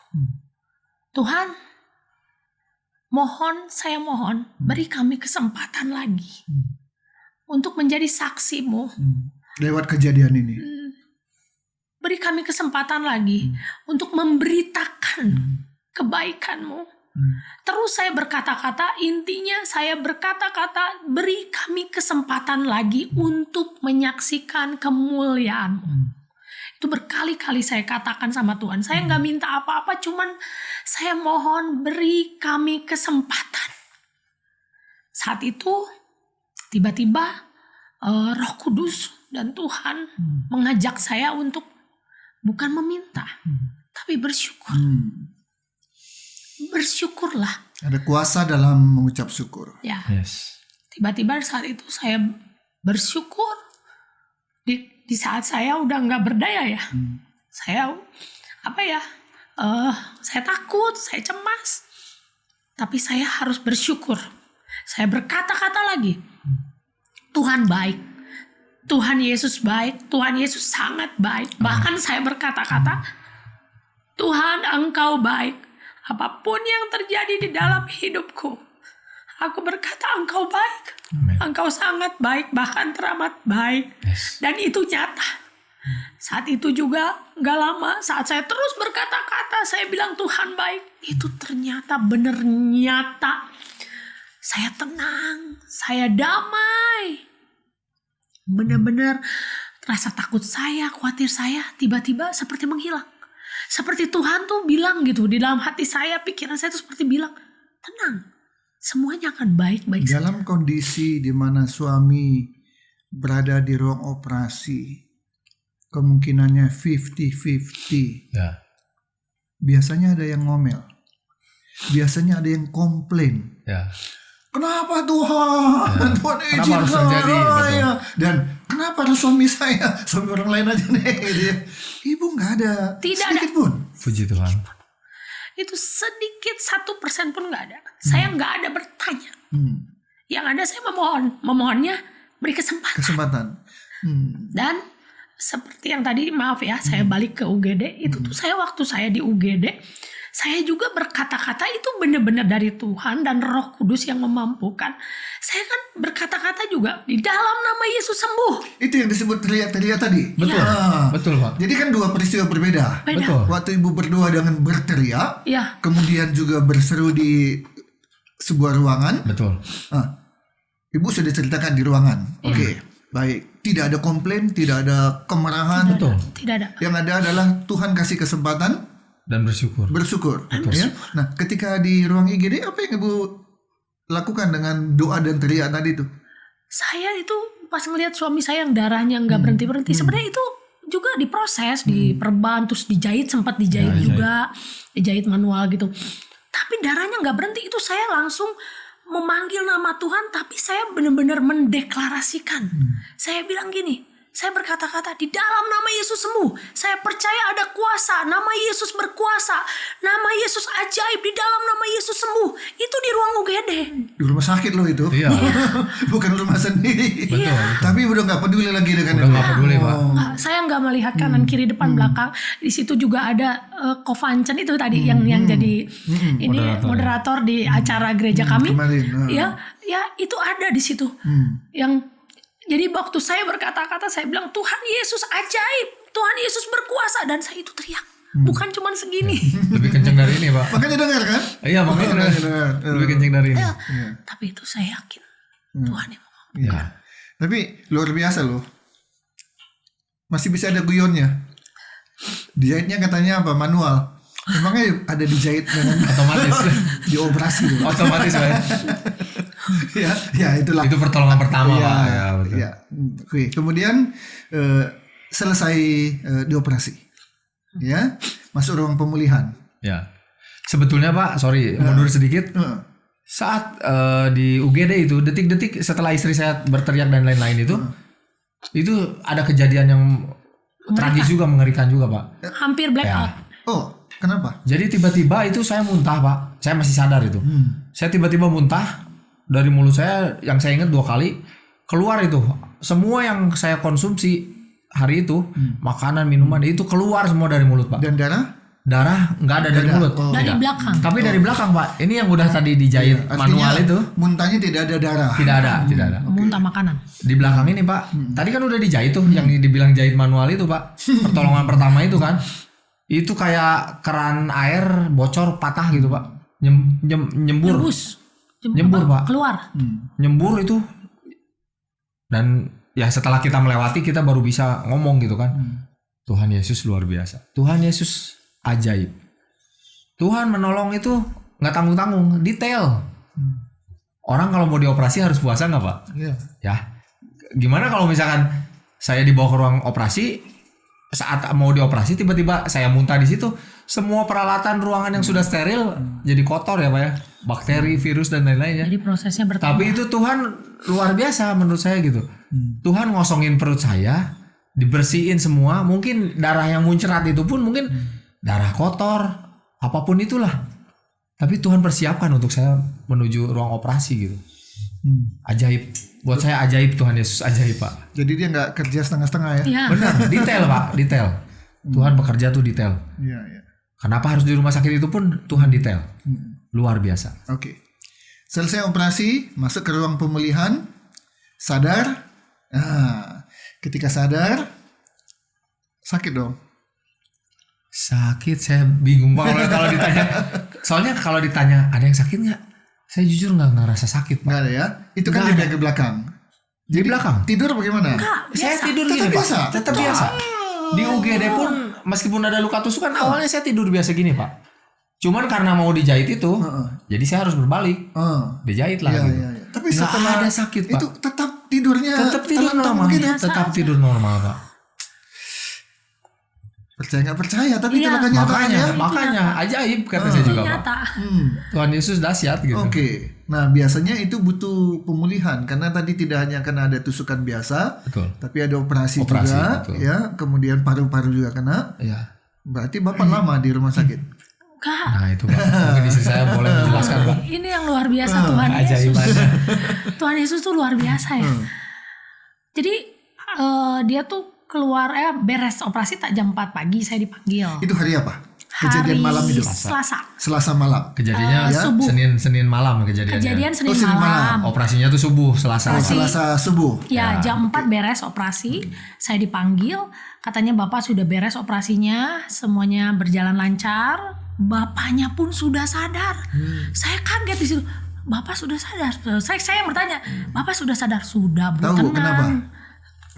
Tuhan, saya mohon beri kami kesempatan lagi untuk menjadi saksi-Mu. Lewat kejadian ini. Beri kami kesempatan lagi untuk memberitakan kebaikan-Mu. Terus saya berkata-kata, intinya saya berkata-kata, beri kami kesempatan lagi untuk menyaksikan kemuliaan-Mu. Itu berkali-kali saya katakan sama Tuhan. Saya nggak minta apa-apa, cuman saya mohon beri kami kesempatan. Saat itu tiba-tiba Roh Kudus dan Tuhan mengajak saya untuk bukan meminta, tapi bersyukur. Bersyukurlah. Ada kuasa dalam mengucap syukur. Ya. Yes. Tiba-tiba saat itu saya bersyukur. Di saat saya udah nggak berdaya ya. Saya saya takut, saya cemas. Tapi saya harus bersyukur. Saya berkata-kata lagi. Tuhan baik. Tuhan Yesus baik. Tuhan Yesus sangat baik. Bahkan saya berkata-kata, Tuhan Engkau baik. Apapun yang terjadi di dalam hidupku, aku berkata Engkau baik. Amen. Engkau sangat baik, bahkan teramat baik. Yes. Dan itu nyata. Saat itu juga gak lama, saat saya terus berkata-kata, saya bilang Tuhan baik. Itu ternyata benar nyata. Saya tenang, saya damai. Benar-benar rasa takut saya, khawatir saya, tiba-tiba seperti menghilang. Seperti Tuhan tuh bilang gitu, di dalam hati saya, pikiran saya tuh seperti bilang, tenang, semuanya akan baik-baik saja. Dalam kondisi di mana suami berada di ruang operasi, kemungkinannya 50-50. Ya. Biasanya ada yang ngomel. Biasanya ada yang komplain. Ya. Kenapa Tuhan? Tuhan Kenapa izin harus terjadi? saya. Dan kenapa harus suami saya? Suami orang lain aja nih. Gitu ya. Ibu nggak ada Tidak sedikit pun. Puji Tuhan. Itu sedikit 1% pun gak ada. Saya gak ada bertanya. Yang ada saya memohonnya beri kesempatan. Dan seperti yang tadi, maaf ya, saya balik ke UGD, itu tuh saya waktu saya di UGD, saya juga berkata-kata itu benar-benar dari Tuhan dan Roh Kudus yang memampukan. Saya kan berkata-kata juga di dalam nama Yesus sembuh. Itu yang disebut teriak-teriak tadi. Betul. Ah. Betul, Pak. Jadi kan dua peristiwa berbeda. Beda. Betul. Waktu ibu berdoa dengan berteriak, Ya, kemudian juga berseru di sebuah ruangan. Betul. Ibu sudah ceritakan di ruangan. Oke, baik. Tidak ada komplain, tidak ada kemarahan. Betul. tidak ada. Yang ada adalah Tuhan kasih kesempatan Dan bersyukur. bersyukur. Ya? Nah, ketika di ruang IGD, apa yang ibu lakukan dengan doa dan teriak tadi itu? Saya itu pas ngelihat suami saya yang darahnya nggak berhenti-berhenti, sebenarnya itu juga diproses, diperban, terus dijahit, sempat dijahit juga, dijahit manual gitu. Tapi darahnya nggak berhenti, itu saya langsung memanggil nama Tuhan, tapi saya benar-benar mendeklarasikan. Saya bilang gini, saya berkata-kata di dalam nama Yesus sembuh. Saya percaya ada kuasa, nama Yesus berkuasa, nama Yesus ajaib, di dalam nama Yesus sembuh. Itu di ruang UGD. Di rumah sakit loh itu. Iya. Bukan rumah sendiri. Betul. Tapi udah nggak peduli lagi dengan Udah itu. nggak peduli, Pak. Nggak, saya nggak melihat kanan kiri depan belakang. Di situ juga ada Kovancen itu tadi yang jadi ini moderator di acara gereja kami. Kemarin. Ya itu ada di situ. Yang jadi waktu saya berkata-kata, saya bilang Tuhan Yesus ajaib, Tuhan Yesus berkuasa, dan saya itu teriak. Bukan cuma segini. Lebih kenceng dari ini, Pak. Makanya dengar kan? Iya, makanya dengar. lebih kenceng dari ini. Tapi itu saya yakin Tuhan yang mau. Iya. Tapi luar biasa loh. Masih bisa ada guyonnya. Dijahitnya katanya apa? Manual. Memangnya ada dijahit dengan Otomatis. dioperasi loh. Otomatis, Pak. ya itulah. Itu pertolongan pertama, Iya, Pak. Ya, betul. iya. Oke, kemudian selesai dioperasi. Ya, masuk ruang pemulihan. Ya. Sebetulnya, Pak, sorry, mundur sedikit. Saat di UGD itu, detik-detik setelah istri saya berteriak dan lain-lain itu ada kejadian yang tragis juga, mengerikan juga, Pak. Hampir blackout. Oh, kenapa? Jadi tiba-tiba itu saya muntah, Pak. Saya masih sadar itu. Saya tiba-tiba muntah dari mulut saya, yang saya ingat 2 kali keluar itu semua yang saya konsumsi hari itu, makanan, minuman itu keluar semua dari mulut, Pak. Dan Darah nggak ada dari mulut. Dari Tidak. belakang. Tapi dari belakang, Pak. Ini yang udah tadi dijahit artinya manual itu. muntahnya tidak ada darah. Tidak ada. Muntah makanan. Di belakang ini, Pak. Tadi kan udah dijahit tuh yang dibilang jahit manual itu, Pak. Pertolongan pertama itu kan. Itu kayak keran air bocor patah gitu, Pak. Nyembur. Nyembur, Pak. Keluar. Nyembur itu. Dan ya setelah kita melewati kita baru bisa ngomong gitu kan. Tuhan Yesus luar biasa. Tuhan Yesus ajaib. Tuhan menolong itu nggak tanggung-tanggung, detail. Orang kalau mau dioperasi harus puasa nggak, Pak? Iya. Ya. Gimana kalau misalkan saya dibawa ke ruang operasi, saat mau dioperasi tiba-tiba saya muntah di situ, semua peralatan ruangan yang sudah steril jadi kotor ya, Pak ya. Bakteri, virus dan lain-lain ya. Jadi prosesnya bertambah. Tapi itu Tuhan luar biasa menurut saya gitu. Tuhan ngosongin perut saya, dibersihin semua. Mungkin darah yang muncrat itu pun mungkin darah kotor, apapun itulah. Tapi Tuhan persiapkan untuk saya menuju ruang operasi gitu. Ajaib. Buat saya ajaib, Tuhan Yesus ajaib, Pak. Jadi dia nggak kerja setengah-setengah ya? Iya. Benar, detail, Pak, detail. Tuhan bekerja tuh detail. Iya. Kenapa harus di rumah sakit itu pun Tuhan detail. Luar biasa. Oke. Selesai operasi, masuk ke ruang pemulihan, sadar. Nah, ketika sadar, sakit dong. Sakit, saya bingung banget kalau ditanya. Soalnya kalau ditanya ada yang sakit nggak? Saya jujur nggak ngerasa sakit, Pak. Nggak ada ya? Itu kan Nggak di ada. bagian belakang. Di belakang. Tidur bagaimana? Saya tidur Tetap gini, biasa? Pak. Tetap biasa. Di UGD pun meskipun ada luka tusukan awalnya saya tidur biasa gini, Pak. Cuman karena mau dijahit itu, jadi saya harus berbalik. Dijahit lah Iya, gitu. iya, iya. Tapi Nggak setelah ada sakit, Pak. itu tetap tidurnya Tetap tidur telentang normal. begitu. Tetap tidur normal, Pak. Percaya nggak percaya, tapi Iya. itulah kenyataannya. Makanya ajaib kata saya juga, Pak. Nyata. Tuhan Yesus dahsyat gitu. Oke. Nah, biasanya itu butuh pemulihan karena tadi tidak hanya karena ada tusukan biasa, Betul. tapi ada operasi Operasi, juga, betul. ya. Kemudian paru-paru juga kena. Iya. Berarti Bapak lama di rumah sakit. Enggak. Nah, itu, Pak. Mungkin istri saya boleh menjelaskan, Pak. Ini yang luar biasa Tuhan Yesus. Ajaibannya. Tuhan Yesus tuh luar biasa ya. Jadi dia tuh keluar beres operasi tak jam 4 pagi saya dipanggil. Itu hari apa? Kejadian Hari malam itu. Selasa Malam. Kejadiannya subuh. Senin malam kejadiannya. Kejadian Senin Senin malam. malam. Operasinya tuh subuh, Selasa. Selasa subuh. Ya, jam 4 beres operasi. Saya dipanggil, katanya Bapak sudah beres operasinya, semuanya berjalan lancar. Bapaknya pun sudah sadar. Saya kaget di situ. Bapak sudah sadar. Saya yang bertanya, Bapak sudah sadar? Sudah, Bu, Tahu tenang. kenapa?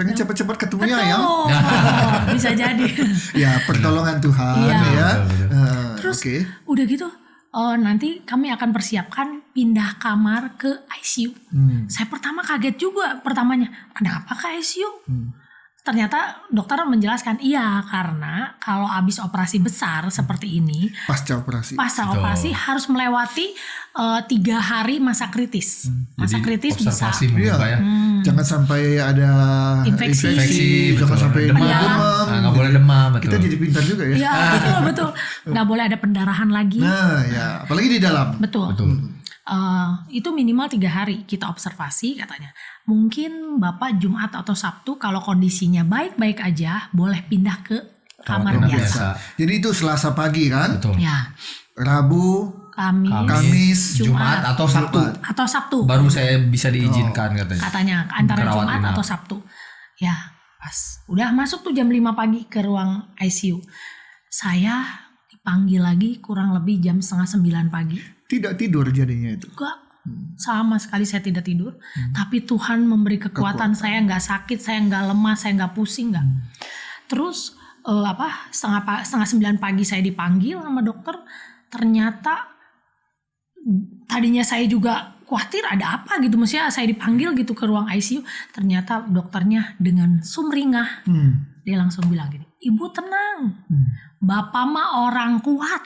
Pengen cepat-cepat ketemunya ya. Betul, bisa jadi. Ya, pertolongan Tuhan Iya. ya. Terus Oke. udah gitu, nanti kami akan persiapkan pindah kamar ke ICU. Saya pertama kaget juga pertamanya, kenapa ke ICU? Ternyata dokter menjelaskan, iya karena kalau habis operasi besar seperti ini, Pasca operasi. pasca operasi harus melewati 3 hari masa kritis. Masa Jadi, kritis bisa observasi mungkin, Iya. Pak ya. Jangan sampai ada Infeksi. jangan betul. sampai demam. demam. Nah, nggak boleh demam, betul. Kita jadi pintar juga ya. Ya betul. Nggak boleh ada pendarahan lagi. Nah, ya, apalagi di dalam. Betul. Itu minimal 3 hari kita observasi katanya. Mungkin Bapak Jumat atau Sabtu kalau kondisinya baik-baik aja boleh pindah ke kamar Kamar biasa. Jadi itu Selasa pagi kan? Betul. Ya, Rabu, Kamis, Jumat atau Sabtu. atau Sabtu. Baru saya bisa diizinkan katanya. Katanya antara Kerawat Jumat inap. atau Sabtu. Ya, pas. Udah masuk tuh jam 5 pagi ke ruang ICU. Saya dipanggil lagi kurang lebih jam 8:30 pagi. tidak tidur jadinya itu. Enggak, sama sekali saya tidak tidur. Tapi Tuhan memberi kekuatan. Saya nggak sakit, saya nggak lemah, saya nggak pusing, nggak. Terus setengah 9 pagi saya dipanggil sama dokter. Ternyata tadinya saya juga khawatir ada apa gitu, maksudnya saya dipanggil gitu ke ruang ICU. Ternyata dokternya dengan sumringah dia langsung bilang gini, Ibu tenang, Bapak mah orang kuat,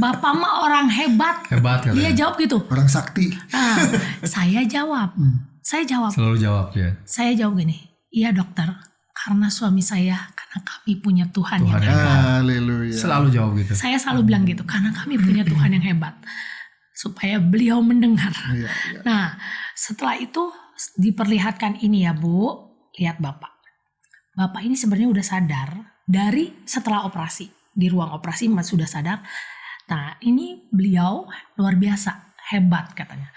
Bapak mah orang hebat. Hebat katanya. Dia jawab gitu. Orang sakti. Nah, saya jawab. Selalu jawab ya. Saya jawab gini, iya dokter, karena suami saya, karena kami punya Tuhan yang Tuhan yang hebat. Haleluya. Selalu jawab gitu. Saya selalu bilang gitu, karena kami punya Tuhan yang hebat. supaya beliau mendengar. Iya, iya. Nah, setelah itu diperlihatkan ini ya Bu, lihat Bapak. Bapak ini sebenarnya udah sadar dari setelah operasi. Di ruang operasi sudah sadar. Nah, ini beliau luar biasa, hebat katanya.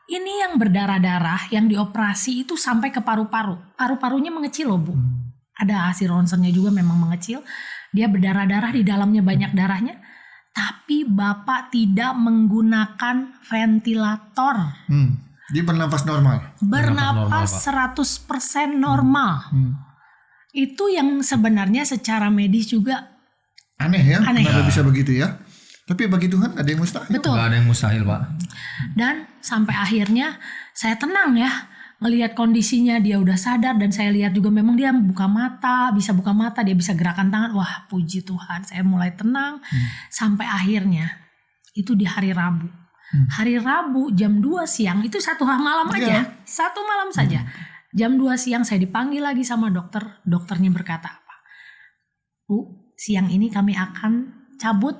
Ini yang berdarah-darah, yang dioperasi itu sampai ke paru-paru. Paru-parunya mengecil loh Bu. Ada hasil ronsennya juga memang mengecil. Dia berdarah-darah, di dalamnya banyak darahnya. Tapi Bapak tidak menggunakan ventilator. Dia bernafas normal. Bernapas 100% normal. Itu yang sebenarnya secara medis juga Aneh ya, Aneh. kenapa bisa begitu ya? Tapi bagi Tuhan ada yang mustahil. betul. Nggak ada yang mustahil Pak. Dan sampai akhirnya saya tenang ya. Ngelihat kondisinya dia udah sadar dan saya lihat juga memang dia buka mata, bisa buka mata, dia bisa gerakan tangan. Wah, puji Tuhan, saya mulai tenang. Sampai akhirnya itu di hari Rabu. Hari Rabu jam 2 siang, itu satu malam aja. Satu malam saja. Jam 2 siang saya dipanggil lagi sama dokter. Dokternya berkata apa? Bu, siang ini kami akan cabut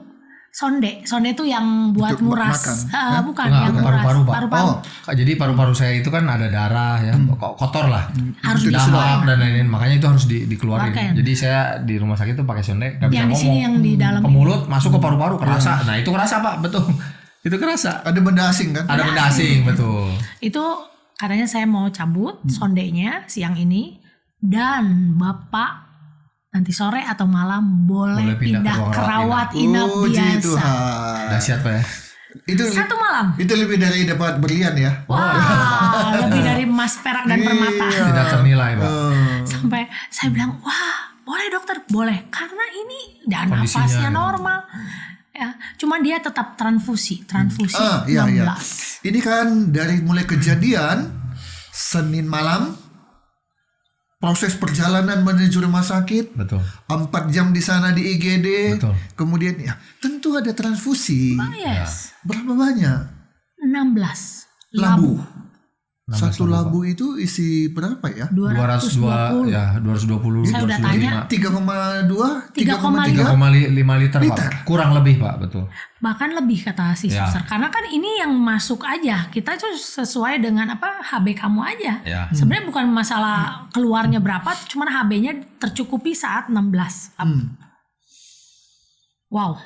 sonde. Sonde itu yang buat Untuk nguras. makan. Bukan, Enggak, yang nguras. paru-paru, Pak. Paru-paru. Jadi paru-paru saya itu kan ada darah ya, kotor lah. Harus Dahak dikeluarin. dan lain-lain, makanya itu harus dikeluarin. Keluarkan. Jadi saya di rumah sakit tuh pakai sonde, nggak bisa Yang di ngomong. sini yang di dalam Ke ini. mulut masuk ke paru-paru kerasa. Nah itu kerasa Pak, betul. Itu kerasa. Ada benda asing kan? Ada benda asing, betul. Itu katanya saya mau cabut sondenya siang ini dan Bapak nanti sore atau malam boleh pindah ke rawat inap Puji biasa. Tuhan. Dahsyat Pak ya. Itu Satu malam. itu lebih dari dapat berlian ya. Wah, lebih dari emas, perak dan permata. Iya. Tidak ternilai Pak. Sampai saya bilang, wah boleh dokter, boleh. Karena ini dan Kondisinya, nafasnya ya. normal. Ya, cuman dia tetap transfusi Iya, 16. iya. Ini kan dari mulai kejadian Senin malam, proses perjalanan menuju rumah sakit, Betul. 4 jam di sana di IGD, Betul. kemudian ya tentu ada transfusi. Yes, Berapa banyak? 16 Labu. 16 Satu labu, labu itu isi berapa ya? 202 ya 220. Saya udah tanya. 3,2, 3,5. 3,5 liter Pak. Kurang lebih Pak, betul. Bahkan lebih kata si Ya. suster. Karena kan ini yang masuk aja. Kita tuh sesuai dengan apa HB kamu aja. Ya. Sebenarnya bukan masalah keluarnya berapa, cuman HB-nya tercukupi saat 16. Wow,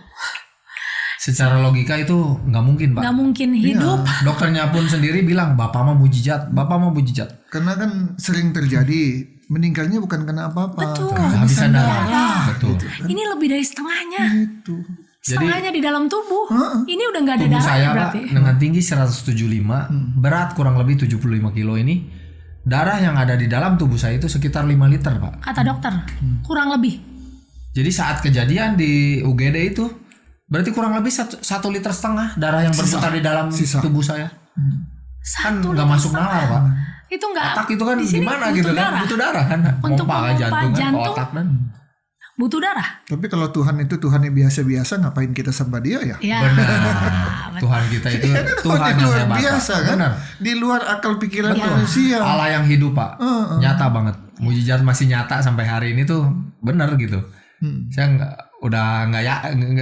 Secara logika itu nggak mungkin Pak. nggak mungkin hidup. Dokternya pun sendiri bilang bapak mah mujizat, bapak mah mujizat. Karena kan sering terjadi meninggalnya bukan karena apa-apa. Betul. Kehabisan darah. Betul. Ini lebih dari setengahnya. Itu. Setengahnya di dalam tubuh. Ini udah nggak ada Tubuh darahnya saya Pak berarti. dengan tinggi 175, berat kurang lebih 75 kilo ini, darah yang ada di dalam tubuh saya itu sekitar 5 liter Pak. Kata dokter, kurang lebih. Jadi saat kejadian di UGD itu berarti kurang lebih 1,5 liter darah yang berputar di dalam tubuh saya. Kan Satu nggak liter masuk setengah. nalar Pak. Itu nggak. Otak itu kan di sini gimana butuh gitu kan, darah. butuh darah kan. Untuk Pompa memompa jantung kan ke jantung. otak kan. Butuh darah. Tapi kalau Tuhan itu Tuhan yang biasa-biasa, ngapain kita sembah dia ya? Ya. Benar. Tuhan kita itu Tuhan yang luar hebat biasa Pak. kan? Benar. Di luar akal pikiran Iya. manusia. Allah yang hidup Pak, nyata banget. Mujizat masih nyata sampai hari ini tuh benar gitu. Saya nggak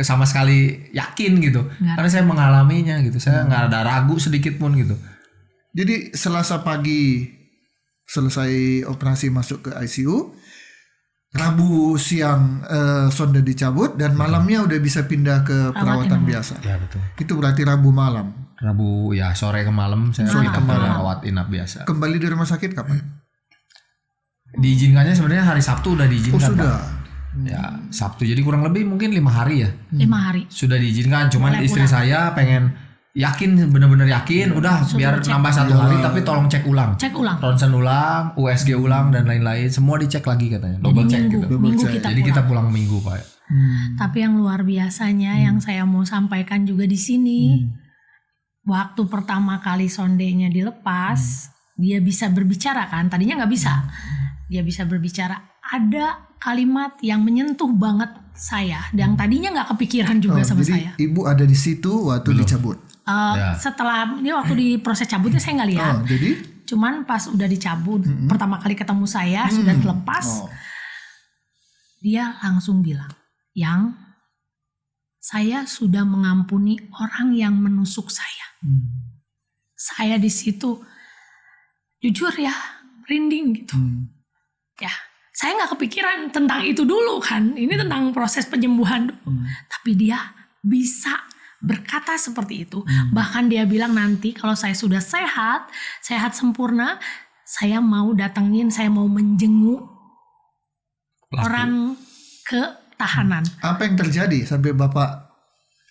sama sekali yakin gitu, karena saya mengalaminya gitu. Saya nggak ada ragu sedikit pun gitu. Jadi Selasa pagi selesai operasi masuk ke ICU, Rabu siang sonde dicabut dan malamnya udah bisa pindah ke perawatan biasa. Ya betul. Itu berarti Rabu malam. Rabu ya sore ke malam saya pindah ke rawat inap biasa. Kembali di rumah sakit kapan? Diizinkannya sebenarnya hari Sabtu udah Oh diizinkan. sudah. Pak. Ya Sabtu, jadi kurang lebih mungkin 5 hari ya 5 hari. sudah diizinkan. Cuman Boleh istri saya pengen yakin, bener-bener yakin, udah biar nambah 1 hari tapi tolong cek ulang. Cek ulang. Ronsen ulang, USG ulang dan lain-lain, semua dicek lagi katanya. Double check Minggu, gitu. minggu check. kita Jadi pulang. kita pulang minggu Pak. Tapi yang luar biasanya yang saya mau sampaikan juga di sini, waktu pertama kali sondenya dilepas, dia bisa berbicara kan? Tadinya nggak bisa. Dia bisa berbicara. Ada kalimat yang menyentuh banget saya, yang tadinya nggak kepikiran juga sama Jadi saya. ibu ada di situ waktu dicabut. Ya. Setelah ini waktu di proses cabutnya saya nggak lihat. Jadi Cuman pas udah dicabut, pertama kali ketemu saya sudah terlepas, dia langsung bilang, "Yang saya sudah mengampuni orang yang menusuk saya. Saya di situ jujur ya merinding gitu. Ya, saya nggak kepikiran tentang itu dulu kan. Ini tentang proses penyembuhan dulu. Tapi dia bisa berkata seperti itu. Bahkan dia bilang nanti kalau saya sudah sehat sempurna, saya mau datengin, saya mau menjenguk orang ke tahanan. Apa yang terjadi sampai Bapak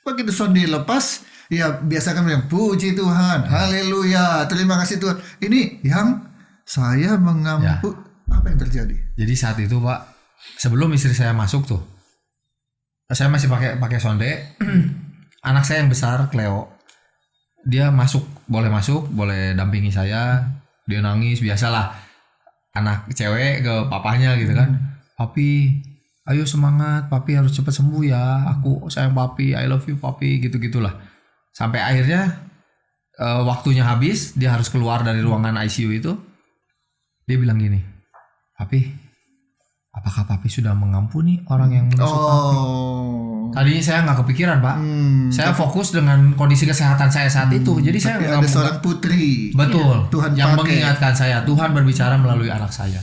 begitu sonde lepas? Ya biasa kan bilang puji Tuhan, haleluya, terima kasih Tuhan. Ini yang saya mengampuni. Apa yang terjadi? Jadi saat itu Pak, sebelum istri saya masuk tuh, saya masih pakai sonde. Anak saya yang besar, Cleo, dia boleh dampingi saya. Dia nangis, biasalah anak cewek ke papahnya gitu kan. Papi, ayo semangat, papi harus cepat sembuh ya. Aku sayang papi, I love you papi, gitu-gitulah. Sampai akhirnya waktunya habis, dia harus keluar dari ruangan ICU itu. Dia bilang gini, papi, apakah papi sudah mengampuni orang yang menusuk papi? Tadinya saya nggak kepikiran Pak. Saya fokus dengan kondisi kesehatan saya saat itu. Jadi saya ada seorang putri. Betul. Tuhan yang pakai. mengingatkan saya, Tuhan berbicara melalui anak saya.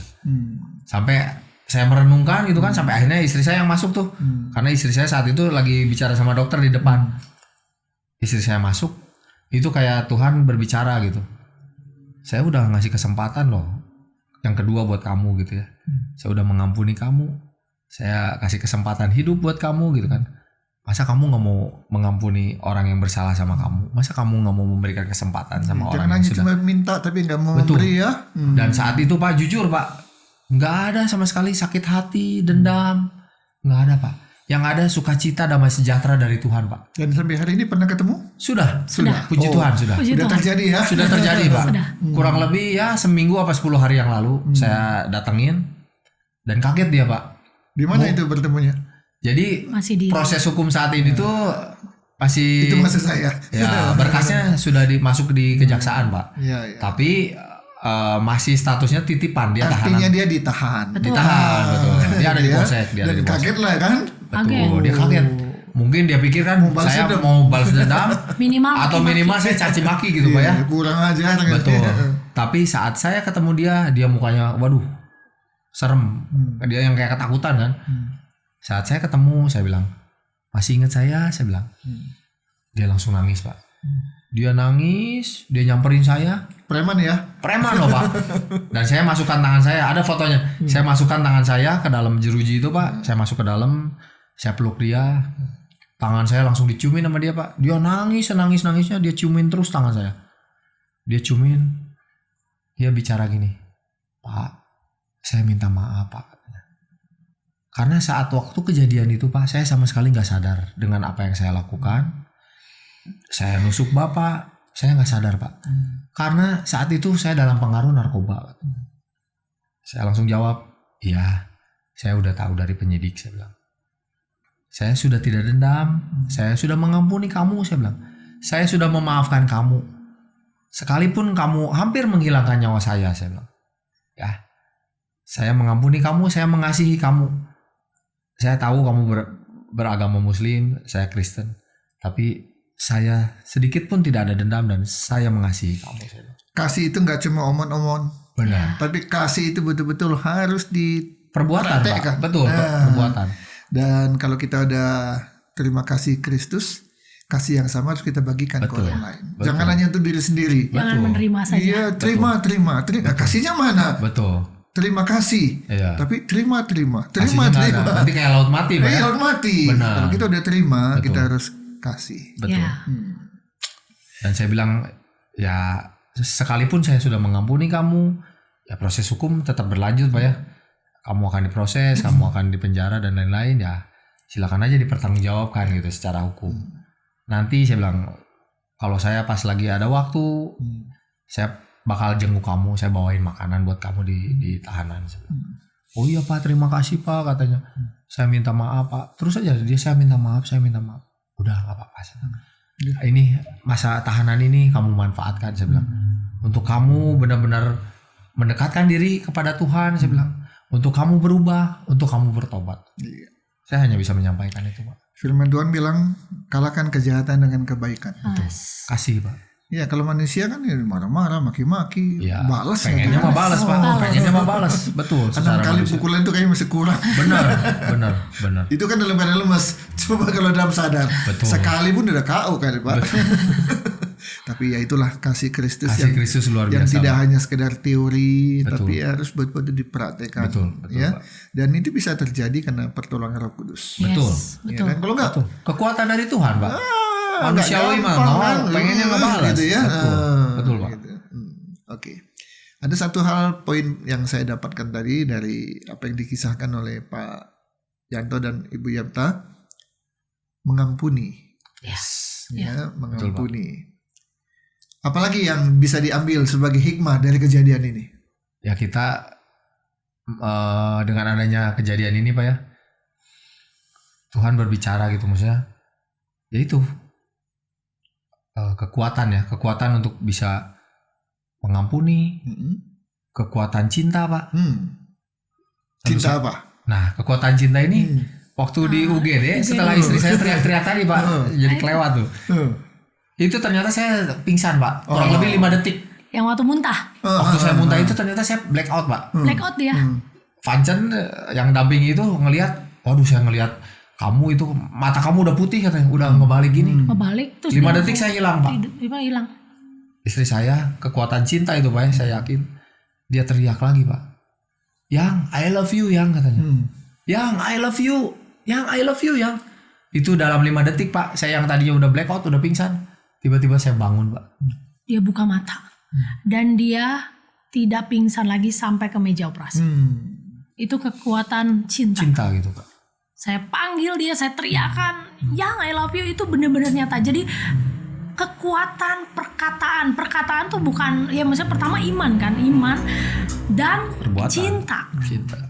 Sampai saya merenungkan gitu kan, sampai akhirnya istri saya yang masuk tuh. Karena istri saya saat itu lagi bicara sama dokter di depan. Istri saya masuk, itu kayak Tuhan berbicara gitu. Saya udah ngasih kesempatan loh. Yang kedua buat kamu gitu ya. Saya udah mengampuni kamu. Saya kasih kesempatan hidup buat kamu gitu kan. Masa kamu gak mau mengampuni orang yang bersalah sama kamu? Masa kamu gak mau memberikan kesempatan sama orang yang sudah... Jangan cuma minta tapi gak mau Betul. memberi ya. Dan saat itu Pak, jujur Pak, gak ada sama sekali sakit hati, dendam. Gak ada Pak. Yang ada sukacita, damai sejahtera dari Tuhan Pak. Dan sampai hari ini pernah ketemu? Sudah. Sudah. Puji Tuhan, sudah. Puji Sudah Tuhan. terjadi ya? Sudah terjadi Pak. Sudah. Kurang lebih ya seminggu apa 10 hari yang lalu saya datengin. Dan kaget dia Pak. Di mana itu bertemunya? Jadi Masih di proses hukum saat ini tuh masih... Itu maksud saya. Ya, berkasnya sudah masuk di kejaksaan Pak. Iya. Tapi masih statusnya titipan, dia Artinya tahanan. dia ditahan. Betul. Ditahan, betul. Dia ada di polsek, dia ada Dan di polsek. kaget lah kan? Betul, dia kaget. Mungkin dia pikir kan Mau balas saya dendam. mau balas dendam minimal atau maki-maki. minimal saya caci maki gitu Pak ya. Kurang ajar. Betul. Tapi saat saya ketemu dia mukanya waduh serem. Dia yang kayak ketakutan kan. Saat saya ketemu saya bilang, masih ingat saya bilang. Dia langsung nangis Pak. Dia nangis, dia nyamperin saya. Preman ya? Preman loh Pak. Dan saya masukkan tangan saya, ada fotonya. Saya masukkan tangan saya ke dalam jeruji itu Pak. Saya masuk ke dalam, saya peluk dia. Tangan saya langsung diciumin sama dia Pak. Dia nangis-nangisnya dia ciumin terus tangan saya. Dia ciumin. Dia bicara gini, Pak, saya minta maaf Pak. Karena saat waktu kejadian itu Pak, saya sama sekali gak sadar dengan apa yang saya lakukan. Saya nusuk Bapak, saya gak sadar Pak. Karena saat itu saya dalam pengaruh narkoba. Saya langsung jawab, iya, saya udah tahu dari penyidik, saya bilang. Saya sudah tidak dendam, saya sudah mengampuni kamu, saya bilang. Saya sudah memaafkan kamu. Sekalipun kamu hampir menghilangkan nyawa saya bilang. Ya, saya mengampuni kamu, saya mengasihi kamu. Saya tahu kamu beragama Muslim, saya Kristen. Tapi saya sedikit pun tidak ada dendam dan saya mengasihi kamu. Kasih itu nggak cuma omong-omong. Benar. Tapi kasih itu betul-betul harus Perbuatan dipraktekkan. Pak. Betul, perbuatan. Dan kalau kita udah terima kasih Kristus, kasih yang sama harus kita bagikan ke Betul. orang lain. Betul. Jangan hanya untuk diri sendiri. Jangan Betul. menerima saja. Iya, terima. Kasihnya mana? Betul. Terima kasih. Iya. Tapi terima. Kasihnya nggak ada. Nanti kayak laut mati Pak. Iya, Ya? harus mati. Benar. Kalau kita udah terima, Betul. kita harus kasih. Betul. Ya. Dan saya bilang, ya sekalipun saya sudah mengampuni kamu, ya proses hukum tetap berlanjut Pak ya. Kamu akan diproses, kamu akan dipenjara dan lain-lain, ya silakan aja dipertanggungjawabkan gitu secara hukum. Nanti saya bilang, kalau saya pas lagi ada waktu, saya bakal jenguk kamu, saya bawain makanan buat kamu di tahanan. Oh iya Pak, terima kasih Pak, katanya. Saya minta maaf Pak. Terus aja dia, saya minta maaf. Udah gak apa-apa. Ini masa tahanan ini kamu manfaatkan, saya bilang. Untuk kamu benar-benar mendekatkan diri kepada Tuhan, saya bilang. Untuk kamu berubah, untuk kamu bertobat. Saya hanya bisa menyampaikan itu Pak. Firman Tuhan bilang kalahkan kejahatan dengan kebaikan. Kasih Pak. Ya kalau manusia kan ya marah-marah, maki-maki, Ya, balas. pengennya mah balas Pak. Pengennya mah balas. Betul. 6 secara kali manusia. pukulan itu kayaknya masih kurang. Benar. Itu kan dalam keadaan lemas. Coba kalau dalam sadar. Betul. Sekali pun udah KO kali Pak. Tapi ya itulah kasih Kristus Kasih Kristus luar yang biasa. tidak Pak. hanya sekedar teori, Betul. tapi harus betul-betul dipraktekkan. Betul, ya. Pak. Dan itu bisa terjadi karena pertolongan Roh Kudus. Betul. Ya kan? Kalau enggak, Kekuatan dari Tuhan Pak. Manusiawi mah gampang mau kan? pengennya nggak balas. Gitu ya. Betul Pak. Gitu. Oke. Ada satu hal poin yang saya dapatkan tadi dari apa yang dikisahkan oleh Pak Yanto dan Ibu Yapta, mengampuni. Yes. Ya, mengampuni. Apalagi yang bisa diambil sebagai hikmah dari kejadian ini? Ya kita dengan adanya kejadian ini Pak ya, Tuhan berbicara gitu maksudnya. Ya itu kekuatan untuk bisa mengampuni, kekuatan cinta Pak. Cinta apa? Nah kekuatan cinta ini waktu di UGD setelah istri saya teriak-teriak tadi Pak, jadi kelewat tuh. Itu ternyata saya pingsan Pak, kurang lebih 5 detik. Yang waktu muntah, Waktu saya muntah itu ternyata saya blackout Pak. blackout dia. Vancen yang dampingi itu ngelihat, waduh saya ngelihat kamu itu mata kamu udah putih katanya, udah ngebalik gini. Ngebalik terus 5 dia detik saya hilang Pak. hilang. Istri saya kekuatan cinta itu Pak ya, saya yakin dia teriak lagi Pak. Yang I love you yang katanya. Yang I love you, yang I love you yang. Itu dalam 5 detik Pak, saya yang tadinya udah blackout udah pingsan, tiba-tiba saya bangun Pak. Dia buka mata dan dia tidak pingsan lagi sampai ke meja operasi. Itu kekuatan cinta. Cinta gitu Pak. Saya panggil dia, saya teriakan, yang I love you itu benar-benar nyata. Jadi kekuatan perkataan tuh bukan, ya maksudnya pertama iman dan Perbuatan. cinta.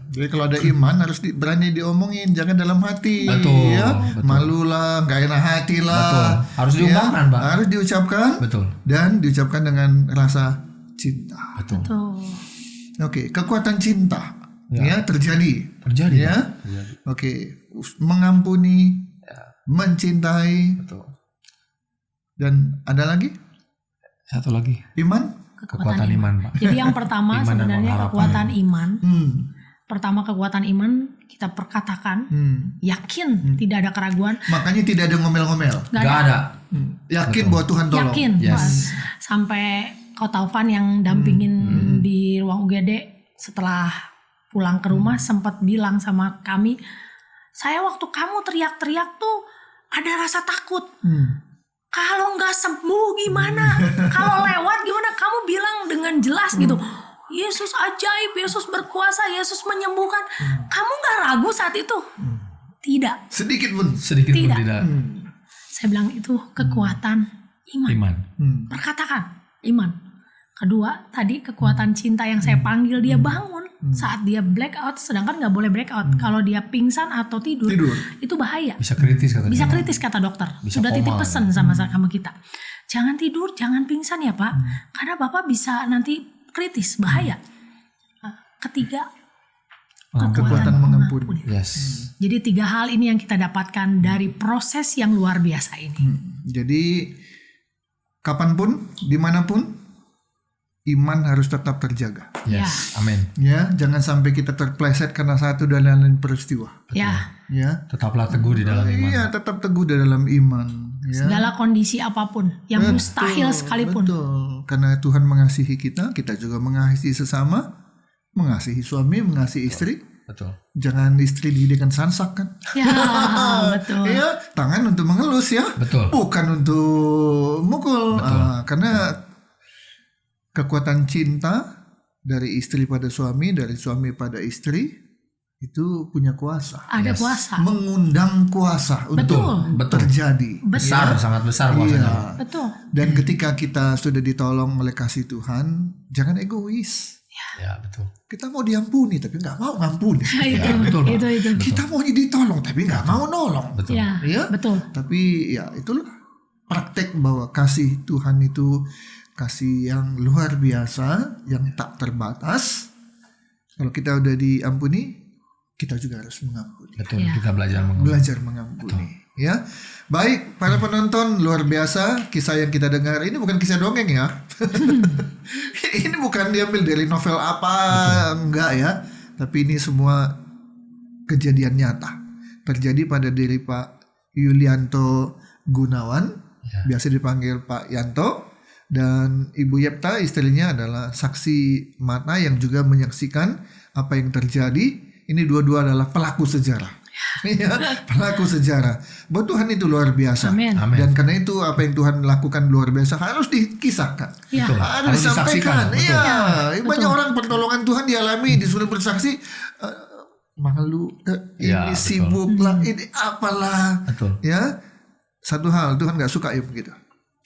Jadi kalau ada iman harus berani diomongin, jangan dalam hati. Betul, Ya. betul. Malu lah, gak enak hati lah. Betul. Harus diungkapkan, Pak. Harus diucapkan. Betul. Dan diucapkan dengan rasa cinta. Betul. Tuh. Oke, kekuatan cinta ya terjadi. Terjadi. Ya. Pak. Terjadi. Oke, mengampuni, mencintai, Betul. dan ada lagi Satu lagi. iman. Kekuatan iman Pak. Jadi yang pertama Iman dan sebenarnya pengharapan. kekuatan iman. Hmm. Kekuatan iman kita perkatakan, yakin, tidak ada keraguan. Makanya tidak ada ngomel-ngomel. Gak Gak ada. Yakin Betul. bahwa Tuhan tolong. Yakin. Yes. Mas. Sampai kau Taufan yang dampingin di ruang UGD setelah pulang ke rumah sempat bilang sama kami, saya waktu kamu teriak-teriak tuh ada rasa takut. Kalau nggak sembuh gimana? Kalau lewat gimana? Kamu bilang dengan jelas gitu. Yesus ajaib, Yesus berkuasa, Yesus menyembuhkan. Kamu nggak ragu saat itu? Tidak. Sedikit pun. Sedikit pun Tidak. tidak. Saya bilang itu kekuatan iman. Iman. Perkatakan iman. Kedua tadi kekuatan cinta yang saya panggil dia bangun saat dia blackout, sedangkan nggak boleh blackout. Kalau dia pingsan atau tidur. Itu bahaya. Bisa kritis katanya. Bisa kritis kata dokter. Bisa Sudah koma, titip ya. pesan sama kita. Jangan tidur, jangan pingsan ya Pak. Karena Bapak bisa nanti kritis, bahaya. Ketiga, Kekuatan mengampuni. Yes. Jadi 3 hal ini yang kita dapatkan dari proses yang luar biasa ini. Jadi kapanpun, dimanapun, iman harus tetap terjaga. Yes. Amin. Ya, jangan sampai kita terpleset karena satu dan lain peristiwa. Ya, Ya, Tetaplah teguh di dalam iman. iya, tetap teguh di dalam iman. Ya. segala kondisi apapun yang mustahil sekalipun. Betul. Karena Tuhan mengasihi kita, kita juga mengasihi sesama, mengasihi suami, mengasihi istri. Betul. Jangan istri dijadikan sansak kan? Ya, betul. Iya, tangan untuk mengelus ya, Betul. bukan untuk mukul. Betul. Karena kekuatan cinta dari istri pada suami, dari suami pada istri itu punya kuasa, Ada Yes. kuasa. mengundang kuasa untuk Betul. terjadi. Besar, sangat besar kuasanya. Iya. Betul. Dan ketika kita sudah ditolong oleh kasih Tuhan, jangan egois. Ya, betul. Kita mau diampuni tapi nggak mau ngampuni. Itu, betul, Pak. itu. Kita mau ditolong tapi nggak mau nolong. Betul. Ya, Iya. betul. Tapi ya itulah praktek bahwa kasih Tuhan itu kasih yang luar biasa, yang tak terbatas. Kalau kita udah diampuni, kita juga harus mengampuni. Betul. Ya. Kita belajar mengampuni. Belajar mengampuni. Ya. Baik, para penonton, luar biasa kisah yang kita dengar. Ini bukan kisah dongeng ya. Ini bukan diambil dari novel apa, enggak ya. Tapi ini semua kejadian nyata. Terjadi pada diri Pak Yulianto Gunawan, biasa dipanggil Pak Yanto. Dan Ibu Yepta, istrinya, adalah saksi mata yang juga menyaksikan apa yang terjadi. Ini dua-dua adalah pelaku sejarah. Ya, pelaku sejarah. Bahwa Tuhan itu luar biasa. Amin. Dan karena itu apa yang Tuhan lakukan luar biasa harus dikisahkan. Ya. Harus disampaikan. Betul. Iya, banyak orang pertolongan Tuhan dialami, disuruh bersaksi, malu, ini betul. sibuk lah, ini apalah. Betul. Ya, satu hal Tuhan nggak suka ya begitu.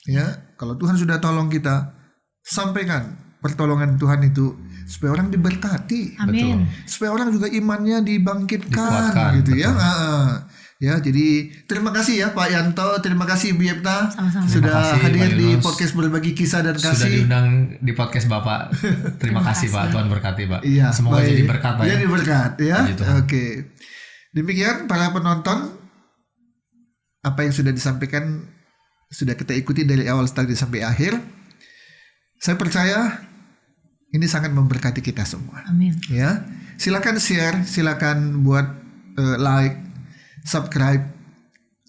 Ya, kalau Tuhan sudah tolong kita, sampaikan pertolongan Tuhan itu supaya orang diberkati. Amin. Supaya orang juga imannya dibangkitkan Dikuatkan, gitu ya. betul. Ya, jadi terima kasih ya Pak Yanto, terima kasih Ibu Yepta Sama-sama. sudah Terima kasih, hadir Pak di Yunus. podcast Berbagi Kisah dan Sudah Kasih. diundang di podcast Bapak. Terima kasih Pak, Tuhan berkati Pak. Iya, Semoga baik. jadi berkat Pak. Jadi berkat ya. Puji Tuhan. Oke. Demikian para penonton, apa yang sudah disampaikan sudah kita ikuti dari awal tadi sampai akhir. Saya percaya ini sangat memberkati kita semua. Amin. Ya, silakan share, silakan buat like, subscribe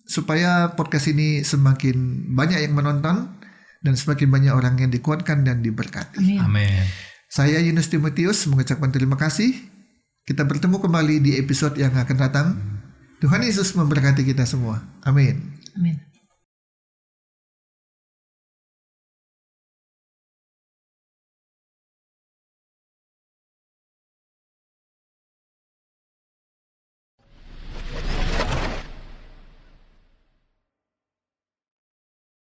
supaya podcast ini semakin banyak yang menonton dan semakin banyak orang yang dikuatkan dan diberkati. Amin. Amin. Saya Yunus Timotius mengucapkan terima kasih. Kita bertemu kembali di episode yang akan datang. Tuhan Yesus memberkati kita semua. Amin. Amin.